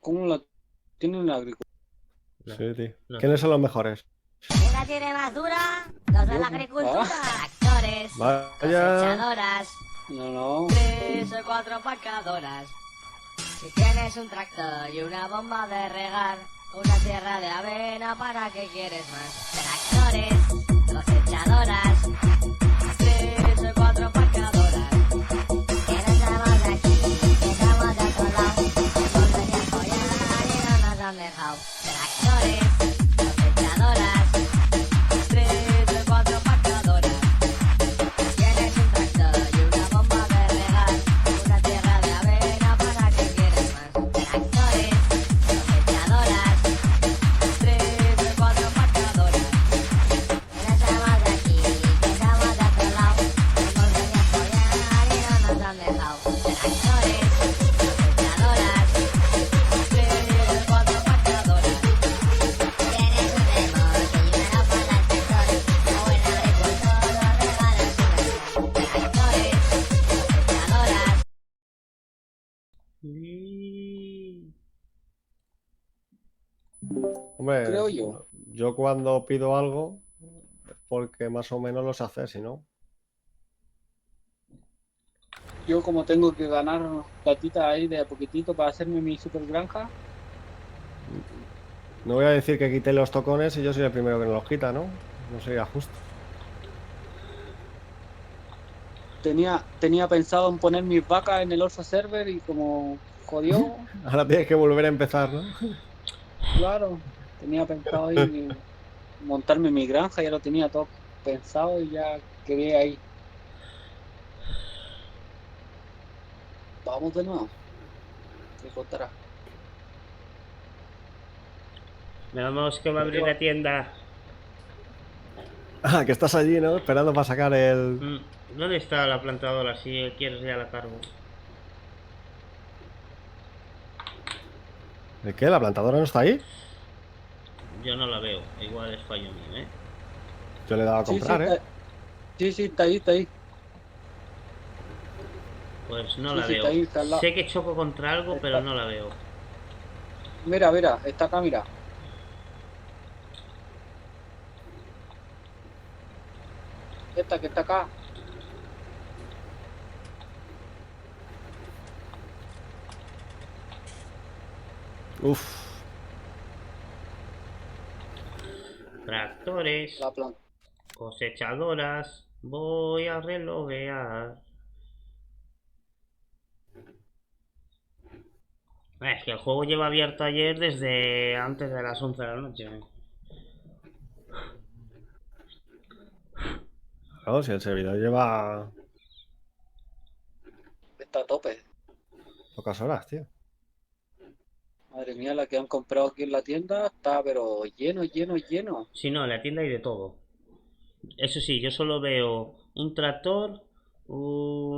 ¿Cómo la tienen la agricultura? No, Sí, tío. no. ¿Quiénes son los mejores? ¿Quién la tiene más dura? Los de Yo, la pues. agricultura. Ah, Tractores, Vaya. cosechadoras, no. 3 o 4 empacadoras. Si tienes un tractor y una bomba de regar, una tierra de avena, ¿para qué quieres más? Tractores, cosechadoras, 3 o 4 empacadoras. Que no estamos de aquí, que estamos de otro lado. Hemos venido a follar y no nos han dejado. Tractores, cosechadoras, 3 o 4 empacadoras. Tienes un tractor y una bomba de regar, una tierra de avena, ¿para qué quieres más? Tractores, cosechadoras, 3 o 4 empacadoras. Que no somos de aquí, que somos de otro lado. Hemos venido a follar y no nos han dejado. Tractores, cosechadoras, 3 o 4 empacadoras. Tienes un remolque y una para el tractor. A buen agricultor lo regalan sin gastar. Tractores, cosechadoras. Hombre, Creo yo. yo cuando pido algo, es porque más o menos lo sé hacer, si no. Yo como tengo que ganar platita ahí de a poquitito para hacerme mi super granja, No voy a decir que quite los tocones y yo soy el primero que no los quita, ¿no? No sería justo. tenía pensado en poner mis vacas en el Orsa Server y como jodió, Ahora tienes que volver a empezar, ¿no? claro, tenía pensado ahí montarme mi granja, ya lo tenía todo pensado y ya quedé ahí. Vamos de nuevo, ¿qué contará? Vamos, que va a abrir la tienda. Ah, que estás allí, ¿no? Esperando para sacar el... ¿Dónde está la plantadora? Si quieres ya la cargo. ¿El qué? ¿La plantadora no está ahí? Yo no la veo. Igual es fallo mío, ¿eh? Yo le he dado a Sí, sí, comprar, ¿eh? sí, está ahí, está ahí. Pues no Sí, la sí, está veo. ahí, está al lado. Sé que choco contra algo, pero Está- no la veo. Mira, mira, está acá, mira. Esta que está acá. Uf. Tractores, La planta. cosechadoras. Voy a reloguear. Es que el juego lleva abierto ayer desde antes de las 11 de la noche. Claro, si el servidor lleva Está a tope. pocas horas, tío. Madre mía, la que han comprado aquí en la tienda está pero lleno, lleno, lleno. Si no, en la tienda hay de todo. Eso sí, yo solo veo un tractor, unos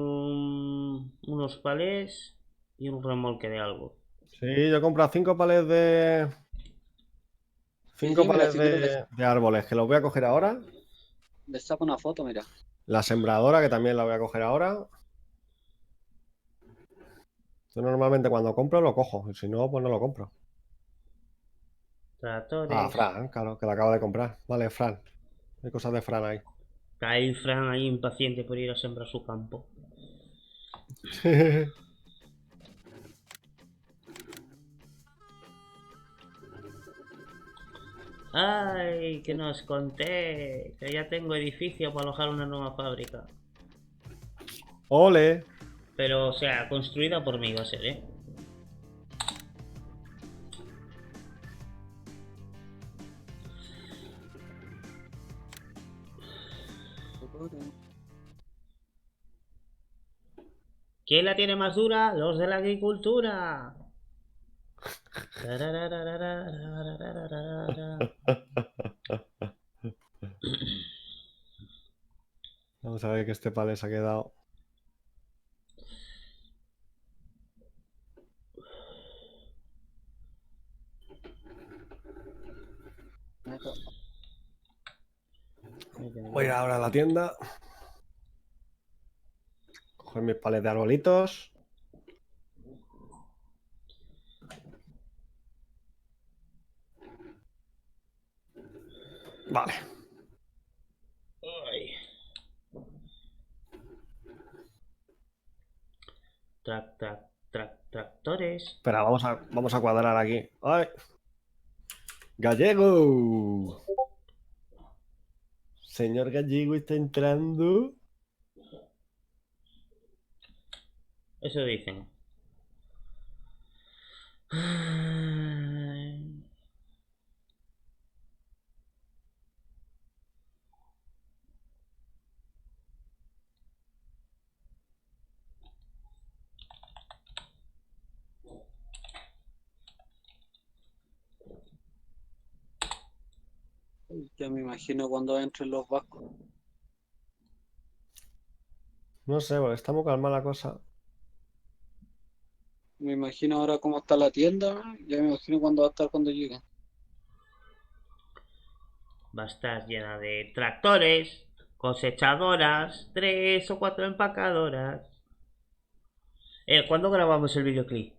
palés y un remolque de algo. Sí, yo he comprado 5 palés de... Sí, 5 sí, mira, palés si quieres de árboles, que los voy a coger ahora. les saco una foto, mira. La sembradora, que también la voy a coger ahora. Yo normalmente cuando compro lo cojo, y si no, pues no lo compro. Ah, Tractores. Fran, claro, que la acabo de comprar. Vale, Fran. Hay cosas de Fran ahí. Está el Fran ahí impaciente por ir a sembrar su campo. Ay, que nos conté que ya tengo edificio para alojar una nueva fábrica. Ole. Pero, o sea, construida por mí va a ser, ¿eh? ¿Quién la tiene más dura? Los de la agricultura. Vamos a ver que este palé se ha quedado. Voy a ir ahora a la tienda. Coger mis palés de arbolitos. Vale. Ay. Tractores. Espera, vamos a cuadrar aquí. ¡Ay! ¡Gallego! Señor Gallego está entrando. Eso dicen. Ay. Ya me imagino cuando entren los vascos. No sé, porque está muy calmada la cosa. Me imagino ahora cómo está la tienda. Ya me imagino cuándo va a estar cuando lleguen. Va a estar llena de tractores, cosechadoras, 3 o 4 empacadoras. ¿Cuándo grabamos el videoclip?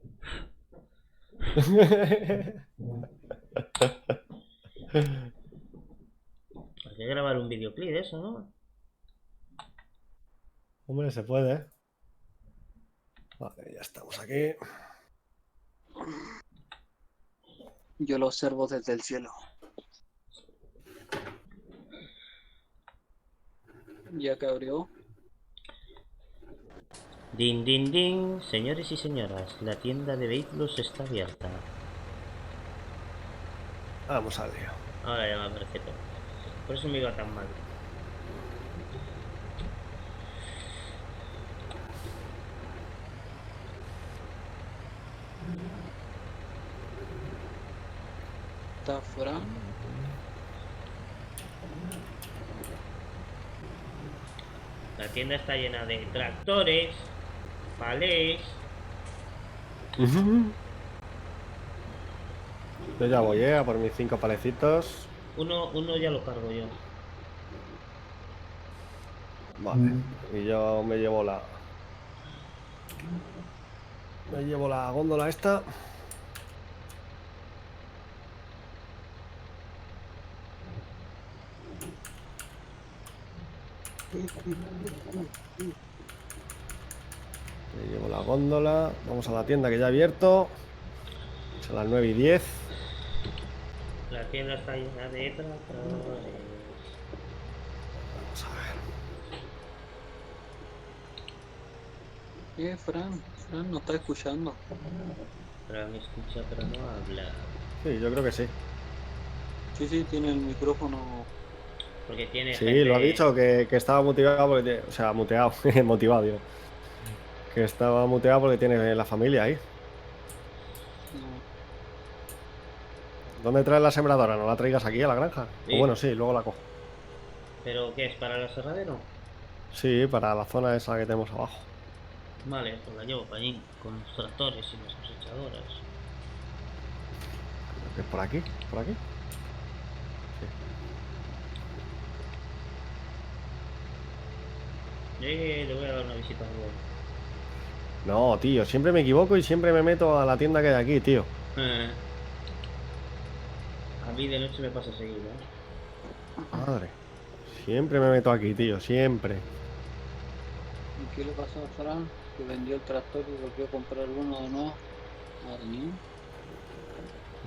Hay que grabar un videoclip de eso, ¿no? Hombre, se puede, ¿eh? Vale, ya estamos aquí. Yo lo observo desde el cielo. Ya que abrió. Din, din, din. Señores y señoras, la tienda de vehículos está abierta. Vamos al lío. Ahora ya me aparece todo. Por eso me iba tan mal. Está Fran. La tienda está llena de tractores, palés. Yo ya voy, a por mis 5 palecitos. Uno ya lo cargo yo. Vale. Y yo me llevo la... Me llevo la góndola esta. Me llevo la góndola. Vamos a la tienda que ya ha abierto. Son las 9:10. La tienda está llena de tractores. Vamos a ver. Fran. Fran no está escuchando. Pero me escucha, pero no habla. Sí, yo creo que sí. Sí, tiene el micrófono. Porque tiene Sí, gente... lo ha dicho que estaba motivado porque... O sea, muteado. Motivado, digo. Que estaba muteado porque tiene la familia ahí. ¿Dónde traes la sembradora? ¿No la traigas aquí a la granja? Sí. O bueno, sí, luego la cojo. ¿Pero qué es? ¿Para el aserradero? Sí, para la zona esa que tenemos abajo. Vale, pues la llevo para allí, con los tractores y las cosechadoras. ¿Qué es por aquí? ¿Por aquí? Le voy a dar una visita a Rubén. No, tío, siempre me equivoco y siempre me meto a la tienda que hay aquí, tío. A mí de noche me pasa seguido, Madre. Siempre me meto aquí, tío, siempre. ¿Y qué le pasó a Fran? Que vendió el tractor y volvió a comprar uno de nuevo. Madre mía.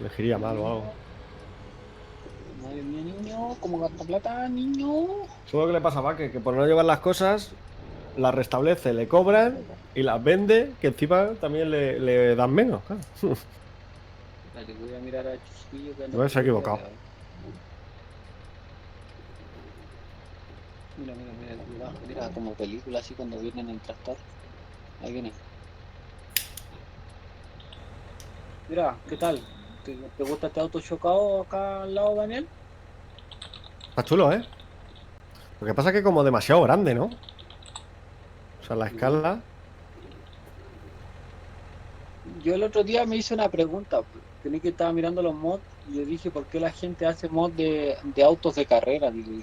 Me giría mal o algo. Madre mía, niño. ¿Cómo gasta plata, niño? Eso es lo que le pasa a Vaque, que por no llevar las cosas, las restablece, le cobran y las vende, que encima también le dan menos, claro. Dale, voy a mirar a Chiquillo que anda No, se ha por ahí. equivocado. Mira, mira, como película así cuando vienen en el tractor. Ahí viene. Mira, ¿qué tal? ¿Te gusta este auto chocado acá al lado, Daniel? Está chulo, ¿eh? Lo que pasa es que como demasiado grande, ¿no? O sea, la escala... Yo el otro día me hice una pregunta. Tenía que estaba mirando los mods y yo dije, ¿por qué la gente hace mods de autos de carrera? Digo,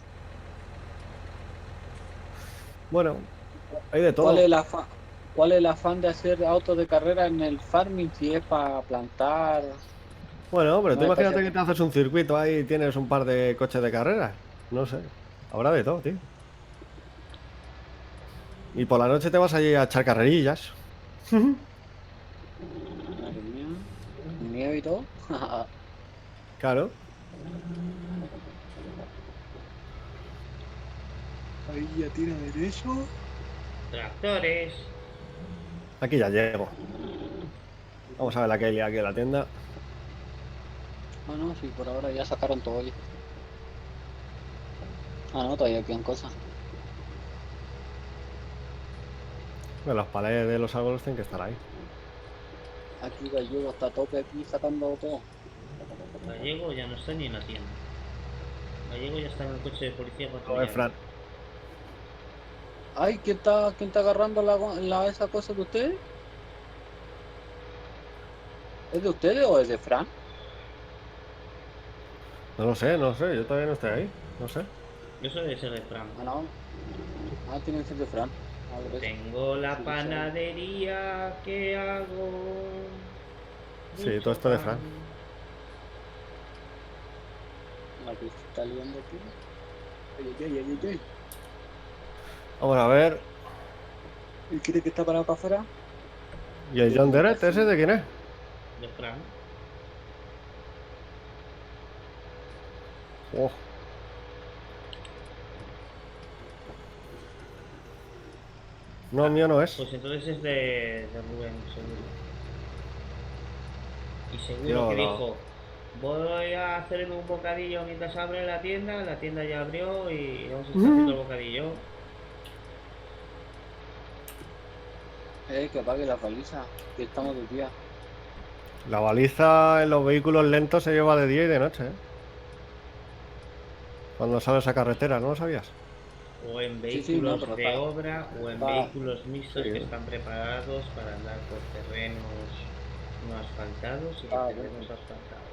Bueno, hay de todo. ¿Cuál es el afán de hacer autos de carrera en el farming si es para plantar? Bueno, pero No tú me imagínate parece- que te haces un circuito ahí y tienes un par de coches de carrera. No sé. Habrá de todo, tío. Y por la noche te vas allí a echar carrerillas. Madre mía. Nieve y todo. Claro. Ahí ya tira derecho. Tractores. Aquí ya llego. Vamos a ver la que hay aquí en la tienda. Ah, no, sí, por ahora ya sacaron todo ya. Ah, no, todavía quedan cosas. Bueno, los palés de los árboles tienen que estar ahí. Aquí Gallego está a tope aquí sacando todo. Gallego ya no está ni en la tienda. Gallego ya está en el coche de policía A ver, patrullando. Fran. Ay, quién está agarrando esa cosa de ustedes? ¿Es de ustedes o es de Fran? No lo sé, no lo sé. Yo todavía no estoy ahí. No sé. Eso debe ser de Fran. Ah, no. Ah, tiene que ser de Fran. Ah, por eso. Tengo la Sí, sí. panadería que hago. Sí, todo esto de Fran. La que se está liando aquí. Ay, ay, ay, ay, ay. Vamos a ver. ¿Y quiere que está parado para afuera? ¿Y el John Deret ese de quién es? De Fran. Oh. No, mío no es. Pues entonces es de Rubén, seguro. Y seguro Yo que no. dijo, voy a hacerme un bocadillo mientras abre la tienda ya abrió y vamos a estar haciendo el bocadillo. Que apague la baliza, que estamos de día. La baliza en los vehículos lentos se lleva de día y de noche, ¿eh? Cuando sales a carretera, ¿no lo sabías? O en Sí, sí, no, vehículos pero de está- obra o en está- vehículos mixtos Sí. que están preparados para andar por terrenos no asfaltados y Ah, por terrenos asfaltados.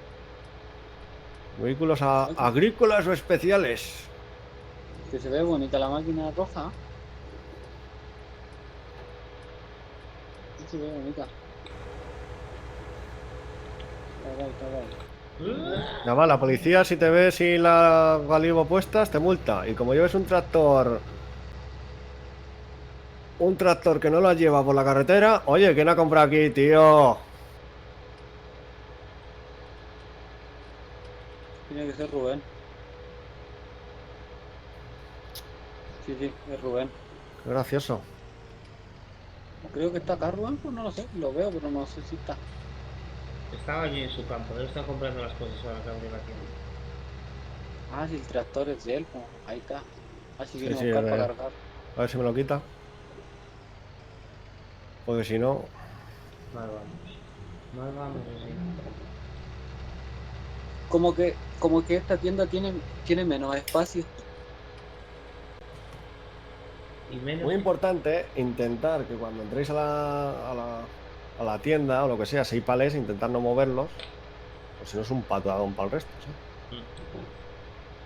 Vehículos agrícolas o especiales. Que se ve bonita la máquina roja. Sí, se ve bonita. Está guay, está guay. Nada más, la policía si te ve sin la galivo puestas te multa. Y como lleves un tractor que no la lleva por la carretera, oye, ¿quién ha comprado aquí, tío? Tiene que ser Rubén. Sí, sí, es Rubén. Qué gracioso. Creo que está acá Rubén, pues no lo sé. Lo veo, pero no sé si está. Estaba allí en su campo, debe estar comprando las cosas ahora que abrió la tienda. Ah, si el tractor es de él, pues ahí está. Así Sí, viene a sí, buscar es de para él. cargar. A ver si me lo quita. Porque si no... Mal vamos. Mal vamos así. Como que esta tienda tiene menos espacio. Y menos Muy importante intentar que cuando entréis a la tienda o lo que sea, si hay palés, intentar no moverlos. O si no es un patadón para el resto, ¿sí?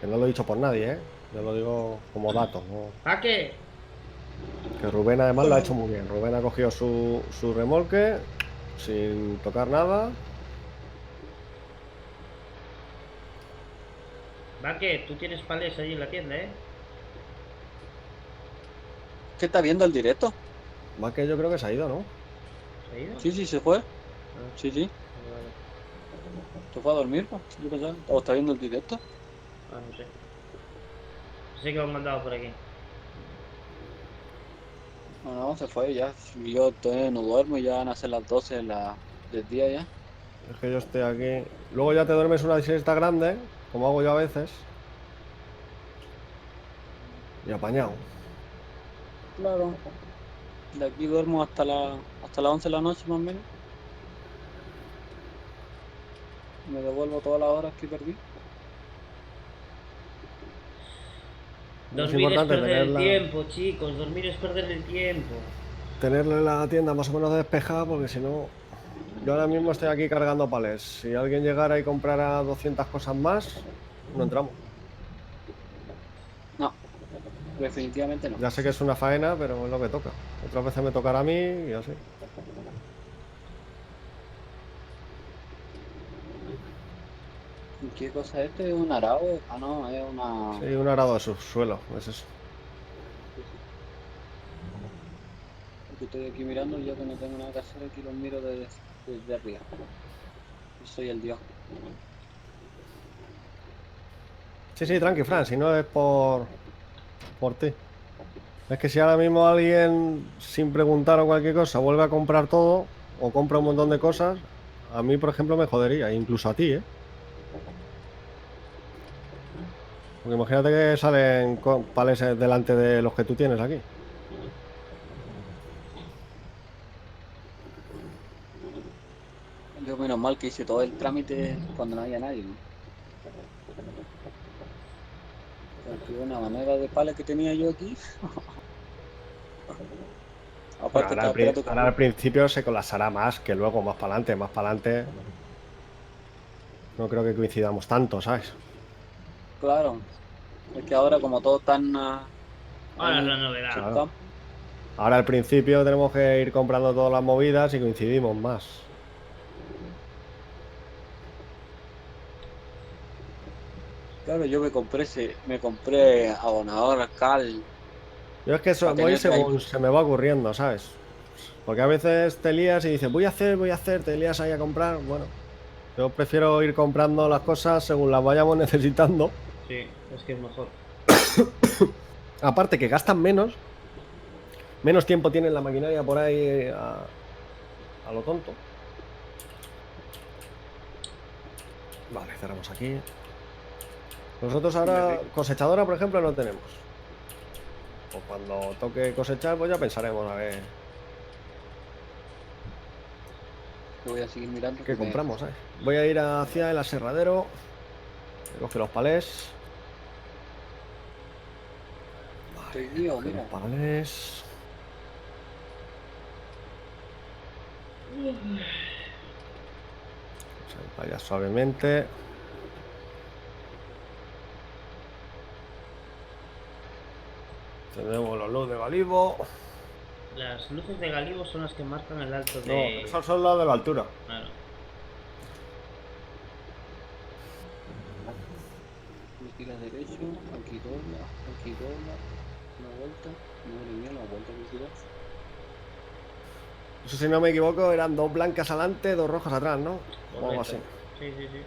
Que no lo he dicho por nadie, ¿eh? Yo lo digo como dato, ¿no? ¿A qué? Que Rubén además lo ha hecho muy bien. Rubén ha cogido su remolque sin tocar nada. Va que tú tienes palés allí en la tienda, ¿eh? ¿Qué está viendo el directo? Más que yo creo que se ha ido, ¿no? ¿Se ha ido? Sí, sí, se fue. Ah, Sí, sí. vale. Se fue a dormir, pues. Yo pensaba. ¿O está viendo el directo? Ah, no sé. Sé que lo han mandado por aquí. No, no, se fue ya. Yo todavía no duermo y ya van a ser las 12 del día ya. Es que yo estoy aquí. Luego ya te duermes una siesta grande, como hago yo a veces. Y apañado. Claro. De aquí duermo hasta las 11 de la noche más o menos. Me devuelvo todas las horas que perdí. Dormir es importante perder el tenerla- tiempo, chicos. Dormir es perder el tiempo. Tenerle la tienda más o menos despejada, porque si no. Yo ahora mismo estoy aquí cargando palés. Si alguien llegara y comprara 200 cosas más, no entramos. No, definitivamente no. Ya sé que es una faena, pero es lo que toca. Otras veces me tocará a mí y así. ¿Y qué cosa es este? ¿Es un arado? Ah, no, es una... Sí, un arado de subsuelo, es eso. Sí, sí. Porque estoy aquí mirando y ya que no tengo nada que hacer, aquí los miro desde arriba. Yo soy el dios. Sí, sí, tranqui, Fran, si no es por ti. Es que si ahora mismo alguien, sin preguntar o cualquier cosa, vuelve a comprar todo o compra un montón de cosas, a mí, por ejemplo, me jodería, incluso a ti, ¿eh? Porque imagínate que salen pales delante de los que tú tienes aquí. Yo menos mal que hice todo el trámite cuando no había nadie, ¿no? Porque una manera de pala que tenía yo aquí. Bueno, Aparte ahora estaba esperando que ahora al principio se colapsará más que luego, más para adelante, más para adelante. No creo que coincidamos tanto, ¿sabes? claro, es que ahora como todos están Ahora es ahí la novedad. Claro. cerca, Ahora al principio tenemos que ir comprando todas las movidas y coincidimos más. claro, yo me compré abonador Cal Yo es que para voy tener ahí. según se me va ocurriendo, ¿sabes? Porque a veces te lías y dices, voy a hacer, te lías ahí a comprar. Bueno, yo prefiero ir comprando las cosas según las vayamos necesitando. Sí, es que es mejor. Aparte que gastan menos tiempo tienen la maquinaria por ahí a lo tonto. Vale, cerramos aquí. Nosotros ahora cosechadora, por ejemplo, no tenemos. Pues cuando toque cosechar, pues ya pensaremos a ver Yo voy a seguir mirando que qué me compramos, ¿sabes? Voy a ir hacia el aserradero. Coge los palés. estoy guío, Coge los mira. palés. Vaya suavemente. Tenemos los luz de Galibo. Las luces de Galibo son las que marcan el alto No, de... esos son los de la altura. Claro. Me giras derecho, aquí dobla, una vuelta. Madre mía, la vuelta que quiero. Eso, si no me equivoco, eran dos blancas adelante, dos rojas atrás, ¿no? O algo Correcto. así. Sí, sí, sí.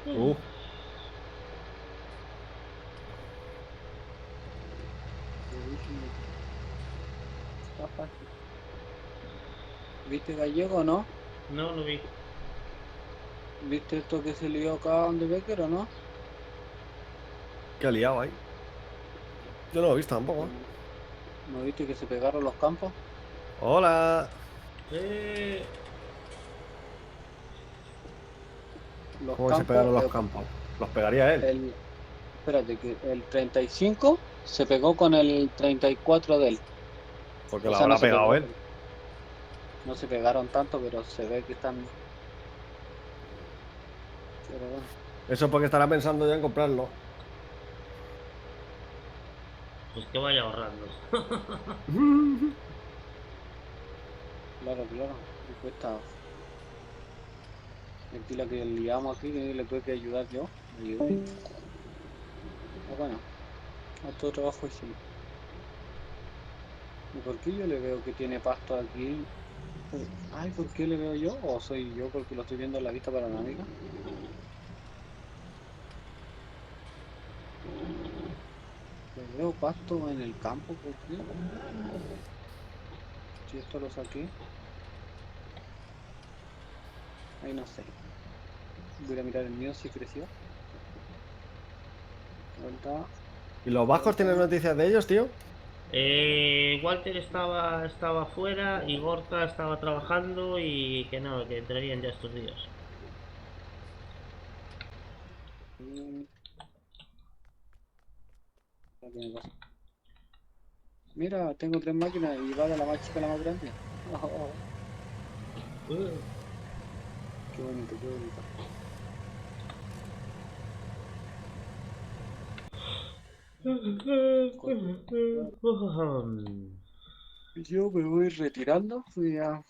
Uh, Está fácil. ¿Viste Gallego o no? No lo vi. ¿Viste esto que se lió acá donde Becker o no? qué liado ahí. Yo no lo he visto tampoco, ¿eh? ¿No viste que se pegaron los campos? Hola. Eh, Los ¿Cómo que se campos, pegaron los campos? Los pegaría él. espérate, que el 35 se pegó con el 34 de él. Porque O lo sea, no habrá se pegado pegó, él. pero no se pegaron tanto, pero se ve que están. Pero bueno, Eso porque estará pensando ya en comprarlo. pues que vaya ahorrando. claro, claro. Y cuesta. Aquí la que liamos aquí, que le tuve que ayudar yo. Me ayudé. Pero bueno, a todo trabajo hicimos. ¿Y por qué yo le veo que tiene pasto aquí? Ay, ¿por qué le veo yo? ¿O soy yo porque lo estoy viendo en la vista panorámica? Le veo pasto en el campo, ¿por qué? Si esto lo saqué, ahí no sé. Voy a mirar el mío si creció. Vuelta, ¿Y los vascos tienen vuelta. noticias de ellos, tío? Walter estaba fuera y Gorka estaba trabajando y que no, que entrarían ya estos días. Mm, ya tiene cosa. Mira, tengo tres máquinas y va de la más chica a la más grande. Oh, qué bonito, qué bonito. Yo me voy retirando. Ya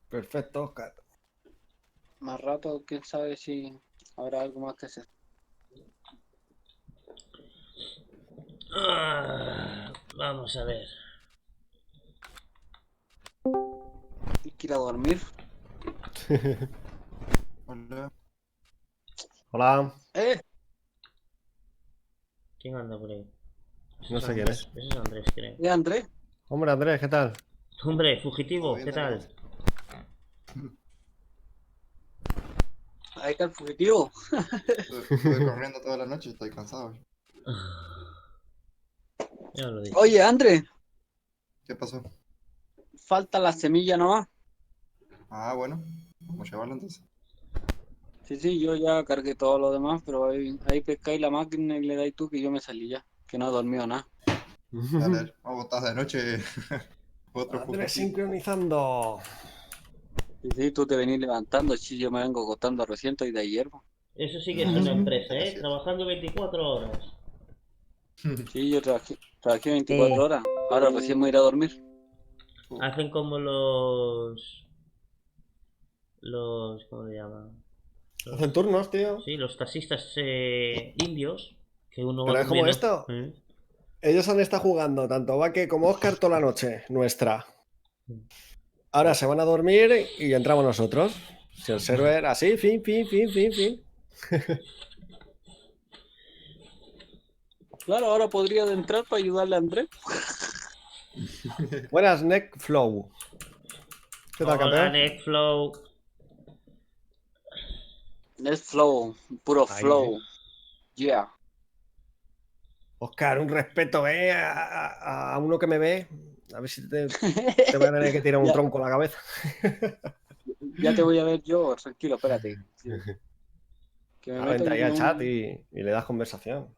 Perfecto, Oscar. más rato, quién sabe si habrá algo más que hacer. Vamos a ver. Hay que ir a dormir. Hola. Hola. ¿Quién anda por ahí? No sé quién es. Ese es Andrés, creo. Andrés. Hombre, Andrés, ¿qué tal? Hombre, fugitivo, Todo bien, ¿qué tal? Ahí está el fugitivo. Estuve corriendo toda la noche, estoy cansado. Ya lo dije. Oye, Andrés, ¿Qué pasó? falta la semilla nomás. Ah, bueno, vamos a llevarlo entonces. Sí, yo ya cargué todo lo demás, pero ahí pescáis la máquina y le dais tú que yo me salí ya, que no he dormido nada. Dale, vamos, estás de noche. Otro Andrés fugitivo. sincronizando. Sí, tú te venís levantando, sí, yo me vengo acostando recién y de ayer. Po. Eso sí que es una empresa, Es ¿eh? cierto. Trabajando 24 horas. Sí, yo trabajé 24 horas. Ahora recién me voy a ir a dormir. Hacen como ¿cómo le llaman? Hacen turnos, tío. Sí, los taxistas indios, que uno va Pero es como durmiendo. esto. Ellos han estado jugando tanto Vaque como Oscar toda la noche, nuestra. Ahora se van a dormir y entramos nosotros. Si el server así, fin. Claro, ahora podría entrar para ayudarle a Andrés. Buenas, Neckflow. ¿Qué tal, Hola, campeón? Netflow. Es flow, puro Ahí, flow. Yeah. Oscar, un respeto, a uno que me ve. A ver si te voy a tener que tirar un Ya, tronco a la cabeza. ya te voy a ver yo, tranquilo, espérate. Que me Ah, meto vente ahí aquí al chat un... y le das conversación.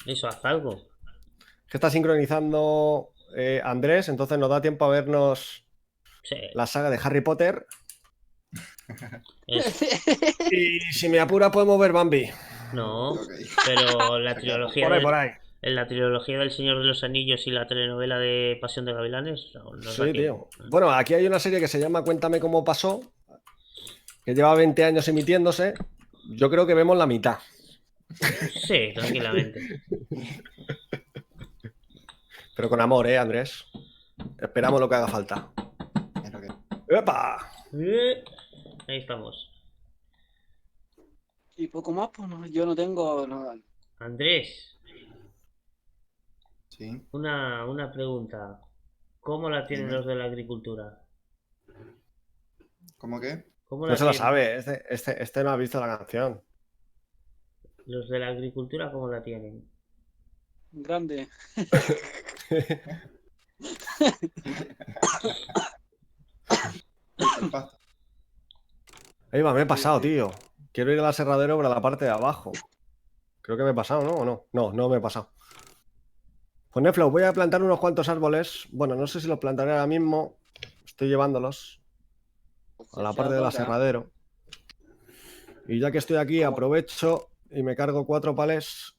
Eso, haz algo. Que está sincronizando Andrés, entonces nos da tiempo a vernos Sí. la saga de Harry Potter. Eso. Y si me apura, podemos ver Bambi. No, Ok. pero la Se queda trilogía Por ahí. en la trilogía del Señor de los Anillos y la telenovela de Pasión de Gavilanes nos da Sí, tiempo. tío. Bueno, aquí hay una serie que se llama Cuéntame cómo pasó, que lleva 20 años emitiéndose. Yo creo que vemos la mitad. Sí, tranquilamente. Pero con amor, Andrés. Esperamos lo que haga falta. Es lo que... ¡Epa! Ahí estamos. Y poco más, pues no, yo no tengo... no, Andrés, Sí. una pregunta. ¿Cómo la tienen Dime. los de la agricultura? ¿Cómo que? ¿Cómo No la se lo tienen? sabe. Este no ha visto la canción. Los de la agricultura, ¿cómo la tienen? grande. El pasto. Ahí va, me he pasado, Sí. tío. Quiero ir al aserradero, pero a la parte de abajo. Creo que me he pasado, ¿no? ¿O no? No me he pasado. Pues Neflo, voy a plantar unos cuantos árboles. Bueno, no sé si los plantaré ahora mismo. Estoy llevándolos a la parte del Cosechadora. aserradero. Y ya que estoy aquí, Como, aprovecho y me cargo 4 palés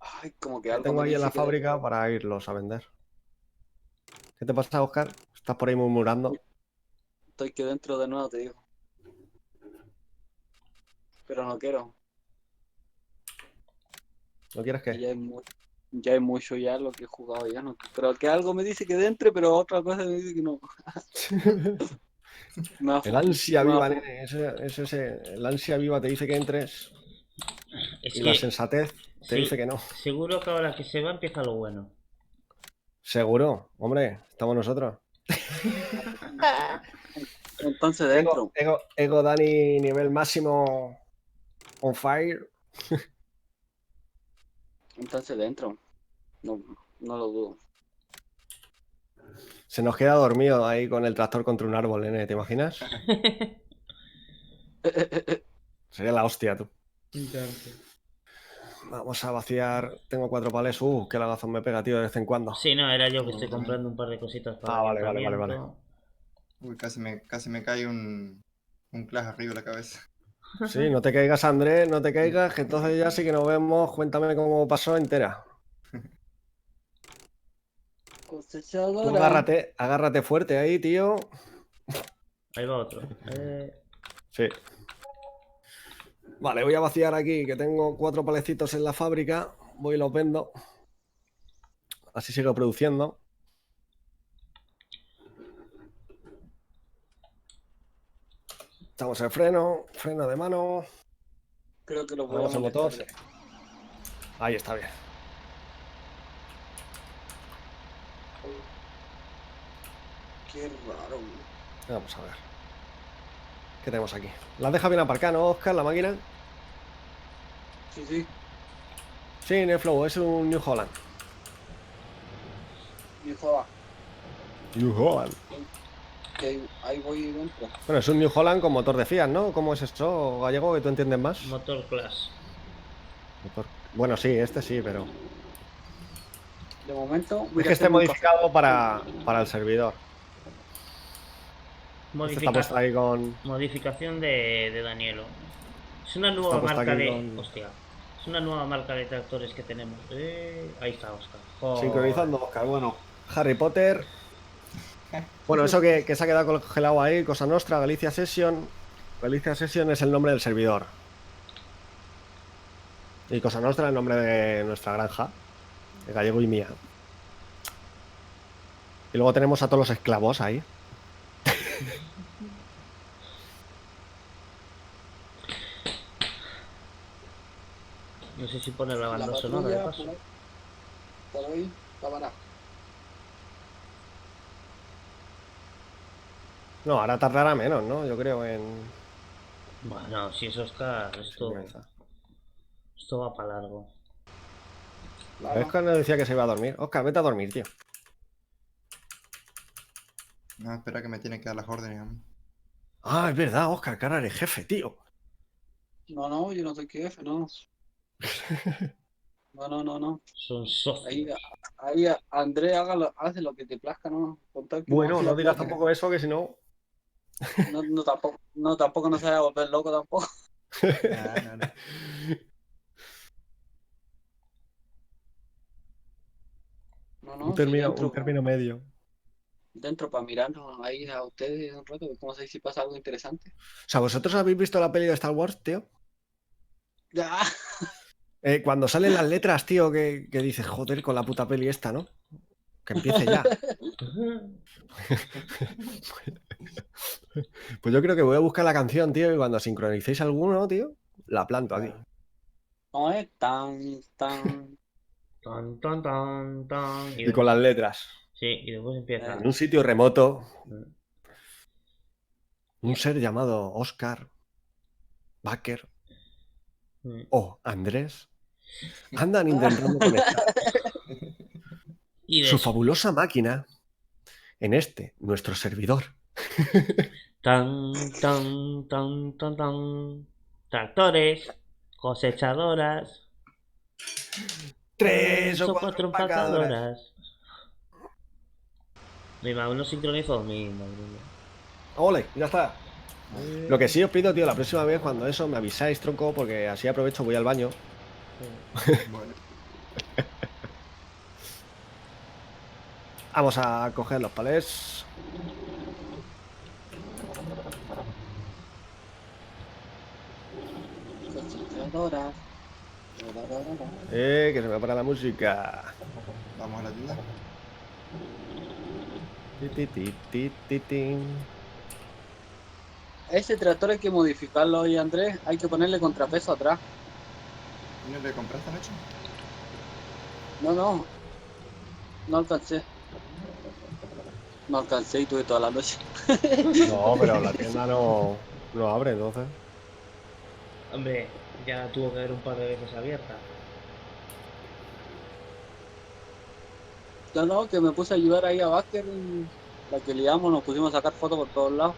ay, como que que algo tengo me ahí en la dice que fábrica para irlos a vender. ¿Qué te pasa, Oscar? Estás por ahí murmurando. estoy que dentro de nuevo, te digo. Pero no quiero. ¿No quieres Que qué? ya hay mucho ya lo que he jugado ya. No, pero que algo me dice que dentro, pero otra cosa me dice que no. Me El ansia me viva, nene. El ansia viva te dice que entres Es y la que sensatez te dice que no. seguro que ahora que se va empieza lo bueno. Seguro, hombre, estamos nosotros. Entonces dentro. Ego Dani, nivel máximo on fire. Entonces dentro. No, no lo dudo. Se nos queda dormido ahí con el tractor contra un árbol, nene, ¿te imaginas? Sería la hostia, tú. Vamos a vaciar. Tengo 4 palés. Qué lagazón me pega, tío, de vez en cuando. Sí, no, era yo que Uy, estoy también. comprando un par de cositas para Ah, el vale. ayuntamiento. Uy, casi me cae un clash arriba de la cabeza. Sí, no te caigas, Andrés, no te caigas, que entonces ya sí que nos vemos. Cuéntame cómo pasó entera. Tú Cosechadora. agárrate fuerte ahí, tío. Ahí va otro. Sí. Vale, voy a vaciar aquí, que tengo 4 palecitos en la fábrica. Voy y los vendo. Así sigo produciendo. Echamos el freno de mano. Creo que lo voy a Apagamos el motor. molestar. Ahí está bien. Qué raro, güey. Vamos a ver. ¿Qué tenemos aquí? La deja bien aparcada, ¿no, Oscar, la máquina? Sí, sí. Sí, Neflow, es un New Holland. Y joda, New Holland. que ahí voy dentro. Bueno, es un New Holland con motor de Fiat, ¿no? ¿Cómo es eso, Gallego, que tú entiendes más? Motor Class. Bueno, sí, este sí, pero... De momento, voy Es a que esté hacerme un café. modificado para el servidor. Este está puesto ahí con... Modificación de Danielo. Es una Está nueva puesto marca aquí de. con... Hostia. Es una nueva marca de tractores que tenemos. Ahí está, Oscar. Joder. Sincronizando, Oscar. Bueno, Harry Potter. Bueno, eso que se ha quedado congelado ahí, Cosa Nostra, Galicia Session. Galicia Session es el nombre del servidor. Y Cosa Nostra es el nombre de nuestra granja, de Gallego y mía. Y luego tenemos a todos los esclavos ahí. No sé si pone la banda La sonora de patrulla, paso. por ahí, cámara. No, ahora tardará menos, ¿no? Yo creo en... Bueno, si es Oscar, esto va para largo. Claro. Oscar nos decía que se iba a dormir. Oscar, vete a dormir, tío. No, espera que me tiene que dar las órdenes a mí. Ah, es verdad, Oscar, que ahora eres jefe, tío. No, yo no soy jefe, no. No. Son socios. Ahí Andrés, hace lo que te plazca, ¿no? Contar que Bueno, hace no la digas plata. tampoco eso, que si no... Tampoco no se vaya a volver loco tampoco. No. No, Un si término medio. dentro para mirarnos ahí a ustedes un rato, como sé si pasa algo interesante. O sea, ¿vosotros habéis visto la peli de Star Wars, tío? Ya. Cuando salen las letras, tío, que dices, joder, con la puta peli esta, ¿no? Que empiece ya. Pues yo creo que voy a buscar la canción, tío, y cuando sincronicéis alguno, tío, la planto aquí. No es tan. Tan, tan, tan, tan. Y con las letras. Sí, y después empieza. En un sitio remoto, un ser llamado Oscar Baker o Andrés andan intentando conectar Y su fabulosa máquina en nuestro servidor. Tan, tan, tan, tan, tan. Tractores, cosechadoras, 3 o 4 4 empacadoras. empacadoras. Mi mamá no sincronizó mi madre mía. Ole, ya está. Lo que sí os pido, tío, la próxima vez cuando eso me avisáis, tronco, porque así aprovecho, voy al baño. Bueno, Vamos a coger los palés. Concentradora. Que se me para la música. vamos a la tienda. Ese tractor hay que modificarlo hoy, Andrés. Hay que ponerle contrapeso atrás. ¿Y no le compraste anoche? No alcancé. No alcancé y tuve toda la noche. No, pero la tienda no abre, entonces. Hombre, ya tuvo que haber un par de veces abierta. No, que me puse a ayudar ahí a Baker. La que liamos, nos pusimos a sacar fotos por todos lados.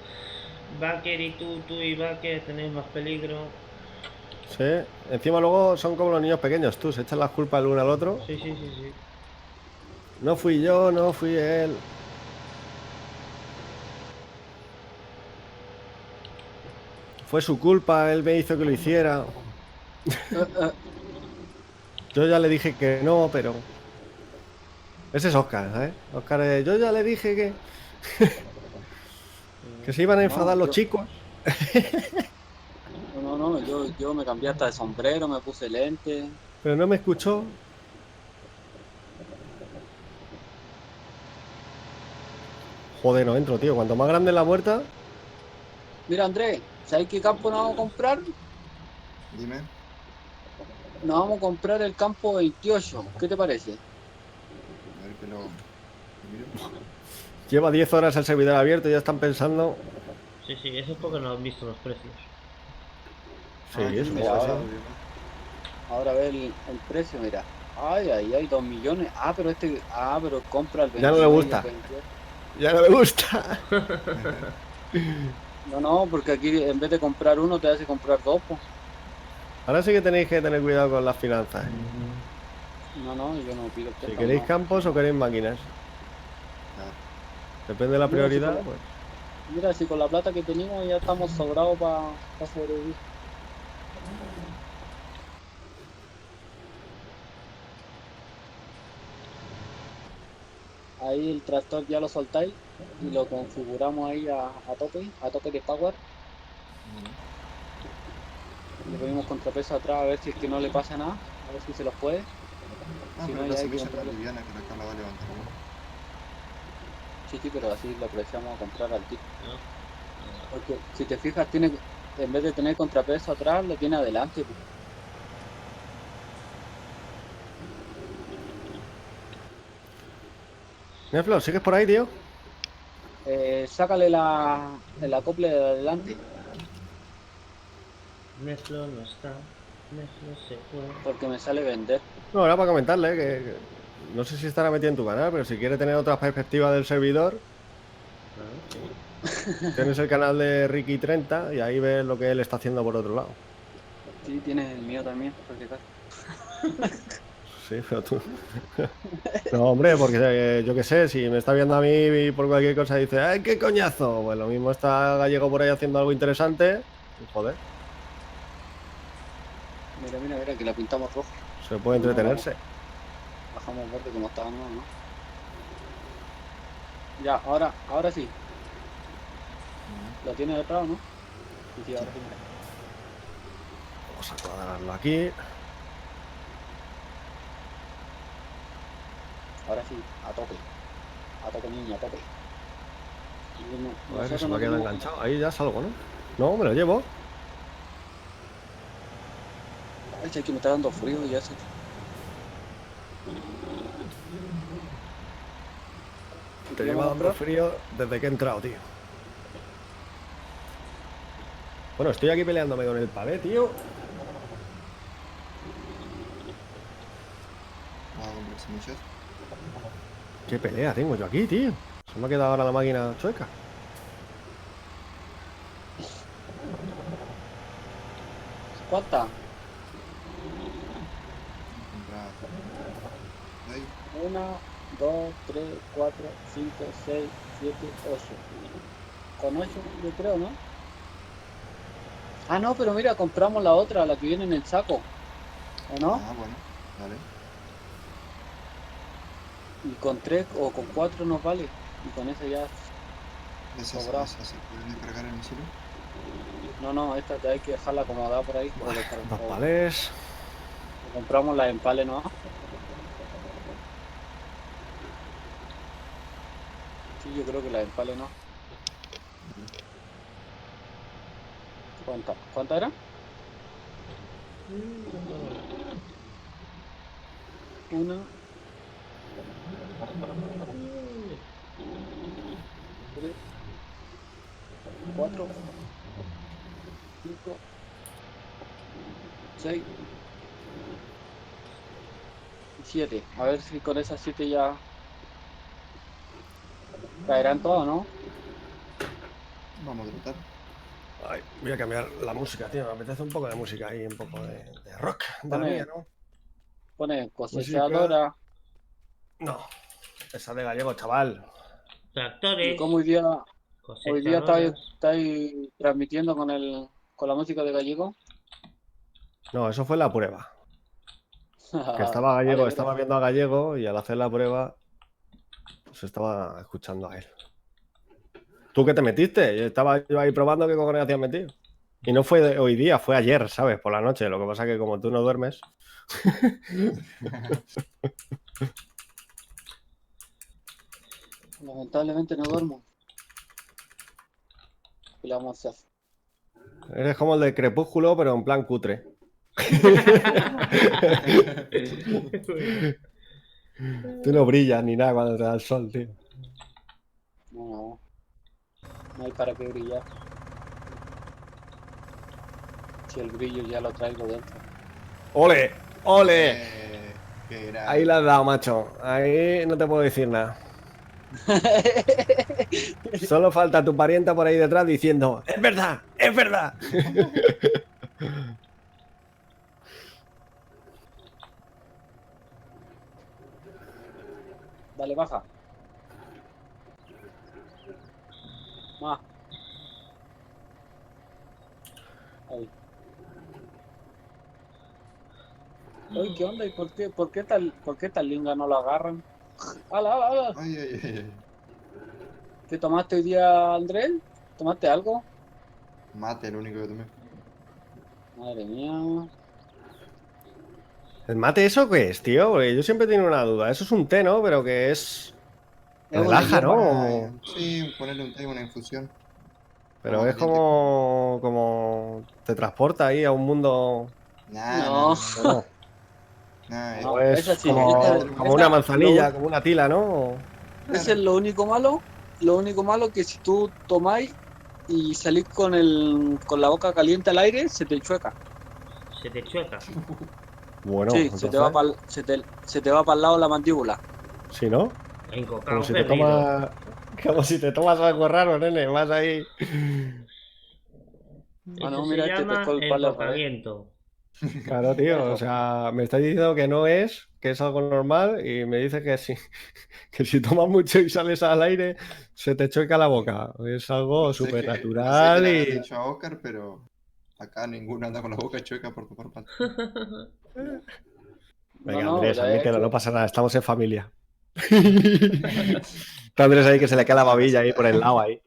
Baker y tú y Baker tenéis más peligro. Sí, encima luego son como los niños pequeños, tú, se echan las culpas el uno al otro. Sí. No fui yo, no fui él. Fue su culpa, él me hizo que lo hiciera. eh, Yo ya le dije que no, pero... Ese es Oscar, ¿eh? Oscar, yo ya le dije que se iban a enfadar no, los chicos. no, yo me cambié hasta de sombrero, me puse lente. Pero no me escuchó. Joder, no entro, tío. Cuanto más grande es la puerta... Mira, Andrés, ¿sabes qué campo nos vamos a comprar? Dime. Nos vamos a comprar el campo 28. ¿Qué te parece? A ver que lo miro. Lleva 10 horas el servidor abierto y ya están pensando... Sí, sí, eso es porque no han visto los precios. Sí, Ah, yo eso no puede mira, sé, ser. ahora ve el precio, mira. Ay, hay 2 millones. Pero compra el Ya no le 26 y el gusta. 28. Ya no le gusta. No, porque aquí en vez de comprar uno te hace comprar dos, po. Ahora sí que tenéis que tener cuidado con las finanzas. No, yo no pido Si préstamo, queréis no. campos o queréis máquinas. Claro. Depende de la Mira, prioridad, pues. Mira, si con la plata que tenemos ya estamos sobrados para sobrevivir. Ahí el tractor ya lo soltáis y lo configuramos ahí a tope de power. Bueno. Le ponemos contrapeso atrás a ver si es que no le pasa nada, a ver si se los puede. Ah, Si pero no, la ya hay que semilla es más comprarlo. liviana que la que la va a levantar uno. Sí, pero así lo apreciamos a comprar al tiro. ¿No? Porque si te fijas, en vez de tener contrapeso atrás, lo tiene adelante, pues. Mira, Flor, ¿sigues por ahí, tío? Sácale el acople de adelante, Neflo no está. Neflo se fue. porque me sale vender. No, era para comentarle que no sé si estará metido en tu canal, pero si quiere tener otras perspectivas del servidor, tienes el canal de Ricky30 y ahí ves lo que él está haciendo por otro lado. Sí, tienes el mío también, por si acaso. Sí, pero tú. No, hombre, porque yo qué sé, si me está viendo a mí y por cualquier cosa dice, ¡ay, qué coñazo! Pues lo mismo está Gallego por ahí haciendo algo interesante. Y, joder, Mira, que la pintamos roja. se puede No, entretenerse. Bajamos verde como estaba, ¿no? Ya, ahora sí. ¿Lo tiene detrás o no? Sí, ahora sí. Vamos a cuadrarlo aquí. Ahora sí, a tope. A tope, niña, a tope. A ver, que se Nosotros me no ha quedado tenemos... enganchado. Ahí ya salgo, ¿no? No, me lo llevo. Ay, es que me está dando frío y ya se... Te ¿Qué lleva vamos a dando comprar? frío desde que he entrado, tío. Bueno, estoy aquí peleándome con el pavé, tío. Vamos a comprar semillas. ¿Qué pelea tengo yo aquí, tío? Se me ha quedado ahora la máquina chueca. ¿Cuántas? Comprar. Ahí. 1, 2, 3, 4, 5, 6, 7, 8. Con 8 yo creo, ¿no? Ah, no, pero mira, compramos la otra, la que viene en el saco. ¿O no? Ah, bueno. Vale. Y con 3 o con 4 nos vale. Y con eso ya... Esas Sobrado. se pueden descargar en el silo. No, esta te hay que dejarla acomodada por ahí. Dos palés. Compramos la empale, ¿no? Sí, yo creo que la empale, ¿no? ¿Cuánta era? Una, 3, 4, 5, 6 y 7. A ver si con esas 7 ya caerán todas, ¿no? Vamos a tratar. Ay, voy a cambiar la música, tío. Me apetece un poco de música y un poco de rock. De la Pone, mía, ¿no? pone Música. cosechadora. No. Esa de Gallego, chaval. ¿Y Tractores, cómo hoy día cosechadoras. estáis transmitiendo con con la música de Gallego. No, eso fue la prueba. Que estaba Vale, Gallego, bro. estaba viendo a Gallego y al hacer la prueba se estaba escuchando a él. ¿Tú qué te metiste? Yo estaba yo ahí probando qué cojones hacías metido. Y no fue hoy día, fue ayer, ¿sabes? Por la noche. Lo que pasa es que como tú no duermes. Lamentablemente no duermo. ¿Qué le vamos a hacer? Eres como el de Crepúsculo, pero en plan cutre. Tú no brillas ni nada cuando te da el sol, tío. No, no hay para qué brillar. Si el brillo ya lo traigo dentro. ¡Ole! ¡Ole! Qué grande. Ahí la has dado, macho. Ahí no te puedo decir nada. Solo falta tu parienta por ahí detrás diciendo: ¡es verdad! ¡Es verdad! Dale, baja. Más. Ahí. Oye, ¿qué onda? ¿Y por qué tal linga no lo agarran? ¡Hala, hala, hala! Ay, ay, ay, ay. ¿Qué tomaste hoy día, Andrés? ¿Tomaste algo? Mate, el único que tomé. Madre mía. ¿El mate eso qué es, tío? Porque yo siempre tengo una duda. Eso es un té, ¿no? Pero que es... Es una Relaja, hierba. ¿no? Sí, ponerle un té, una infusión. Pero es Aguardiente. como te transporta ahí a un mundo. Nah, No. ¿O no? Nah, No, O es esa sí. como una manzanilla, como una tila, ¿no? Ese es lo único malo. Lo único malo que si tú tomáis y salís con la boca caliente al aire, se te chueca. Se te chueca. Bueno, Sí, entonces, se te va para el lado la mandíbula. ¿sí, no? Encocado, Como si te perdido. tomas... Como si te tomas algo raro, nene. Vas ahí... Ah, Eso no, se mira, llama pescó el palo al revés. encocamiento. Claro, tío. O sea, me estáis diciendo que es algo normal y me dice que sí. Que si tomas mucho y sales al aire, se te chueca la boca. Es algo no súper sé qué natural le habrán y... dicho a Oscar, pero acá ninguno anda con la boca chueca por tomar mate. No, Venga, no, Andrés, pero es admítelo, que... no pasa nada, estamos en familia. Está Andrés ahí que se le cae la Una babilla ahí cosita. por el lado ahí.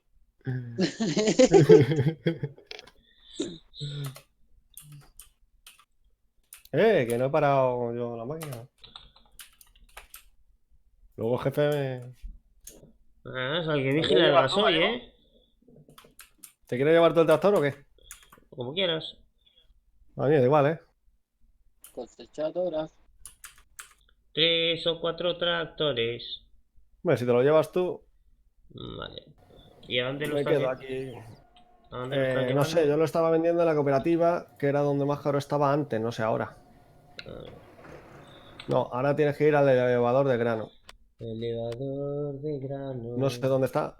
Que no he parado yo la máquina. Luego, jefe, Ah, es el que ¿te quieres vigila el llevar tú, gasoil, Gallego? ¿eh? ¿Te quieres llevar todo el tractor o qué? Como quieras. A mí da igual, ¿eh? Cosechadoras. 3 o 4 tractores. Hombre, si te lo llevas tú, Vale. ¿Y a dónde lo me estás quedo lle- aquí. ¿A dónde lo estás No sé, llevando? yo lo estaba vendiendo en la cooperativa, que era donde más caro estaba antes, no sé ahora. No, ahora tienes que ir al elevador de grano. Elevador de grano. No sé dónde está.